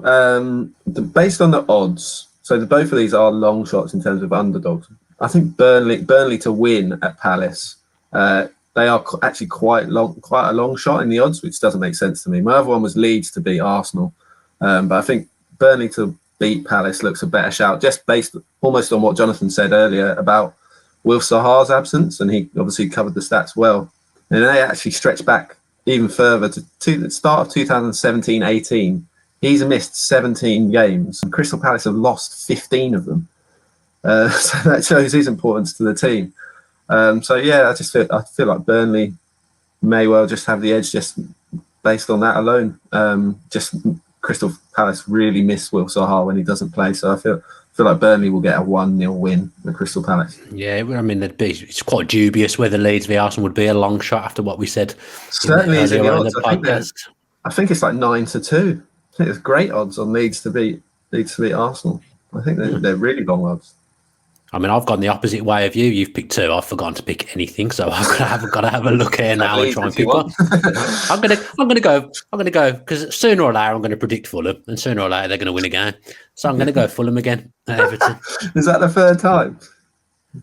Based on the odds, so both of these are long shots in terms of underdogs. I think Burnley to win at Palace, they are actually quite a long shot in the odds, which doesn't make sense to me. My other one was Leeds to beat Arsenal, but I think Burnley to beat Palace looks a better shout, just based almost on what Jonathan said earlier about Wilf Zaha's absence, and he obviously covered the stats well. And they actually stretch back even further to the start of 2017-18. He's missed 17 games, and Crystal Palace have lost 15 of them. So that shows his importance to the team. I feel like Burnley may well just have the edge just based on that alone. Just Crystal Palace really miss Wilf Zaha when he doesn't play, so I feel like Burnley will get a 1-0 win with Crystal Palace.
Yeah, I mean, it's quite dubious whether Leeds v Arsenal would be a long shot after what we said.
Certainly is in the odds. I think it's like 9-2. I think there's great odds on Leeds to beat Arsenal. I think they're really long odds.
I mean, I've gone the opposite way of you. You've picked two. I've forgotten to pick anything, so I've got to have a look here now and try and pick one. I'm gonna go because sooner or later I'm going to predict Fulham, and sooner or later they're going to win a game. So I'm going to go Fulham again. Everton.
Is that the third time?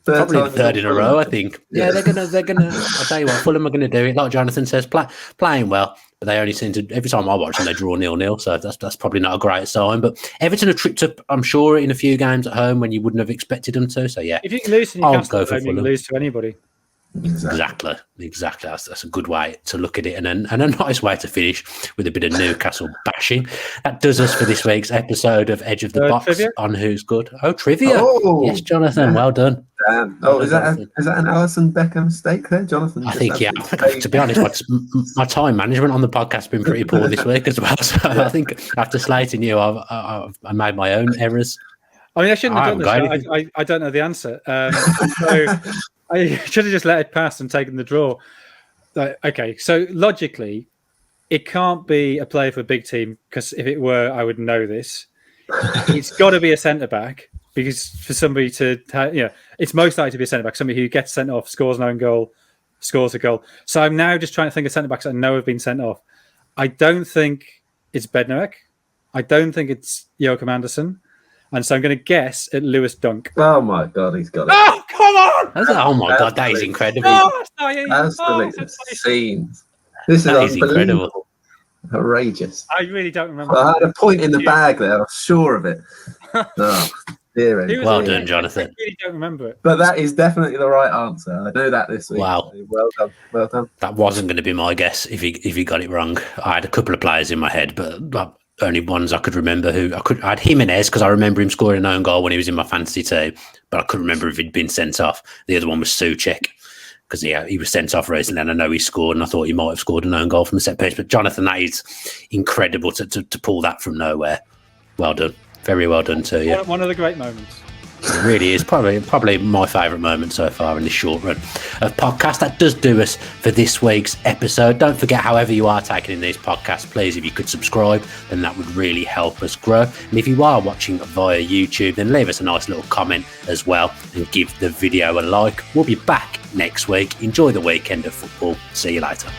Probably the third in a row, I think. Yeah, they're gonna. I'll tell you what, Fulham are going to do it. Like Jonathan says, playing well. But they only seem to, every time I watch them, they draw 0-0. So that's probably not a great sign. But Everton have tripped up, I'm sure, in a few games at home when you wouldn't have expected them to. So yeah,
if you can lose to Newcastle, you can lose to anybody.
Exactly. That's a good way to look at it, and a nice way to finish with a bit of Newcastle bashing. That does us for this week's episode of Edge of the Box trivia? On Who's Good. Oh, trivia! Oh, yes, Jonathan, well done.
Damn. Oh, is that an Alison Becker mistake there, Jonathan?
I think, yeah. To be honest, my time management on the podcast has been pretty poor this week as well. So I think after slating you, I made my own errors.
I mean, I shouldn't have done this. I don't know the answer. So I should have just let it pass and taken the draw. Okay, so logically, it can't be a player for a big team, because if it were, I would know this. It's got to be a centre-back, because for somebody to, it's most likely to be a centre-back, somebody who gets sent off, scores an own goal, scores a goal. So I'm now just trying to think of centre-backs I know have been sent off. I don't think it's Bednarek. I don't think it's Joachim Andersen. And so I'm going to guess at Lewis Dunk.
Oh, my God, he's got it.
Oh, come on!
Oh, my God, that is incredible.
Scenes. This is incredible. Outrageous.
I really don't remember.
I had a point in the bag there. I was sure of it. Oh, dear.
Well done, Jonathan.
I really don't remember it.
But that is definitely the right answer. I know that this week.
Wow.
Well done.
That wasn't going to be my guess if he got it wrong. I had a couple of players in my head, but only ones I could remember. I had Jimenez, because I remember him scoring an own goal when he was in my fantasy team, but I couldn't remember if he'd been sent off. The other one was Souček, because he was sent off recently, and I know he scored, and I thought he might have scored an own goal from a set piece. But Jonathan, that is incredible to pull that from nowhere. Well done. Very well done to you.
One of the great moments.
It really is probably my favourite moment so far in this short run of podcast. That does do us for this week's episode. Don't forget, however you are taking in these podcasts, please, if you could subscribe, then that would really help us grow. And if you are watching via YouTube, then leave us a nice little comment as well and give the video a like. We'll be back next week. Enjoy the weekend of football. See you later.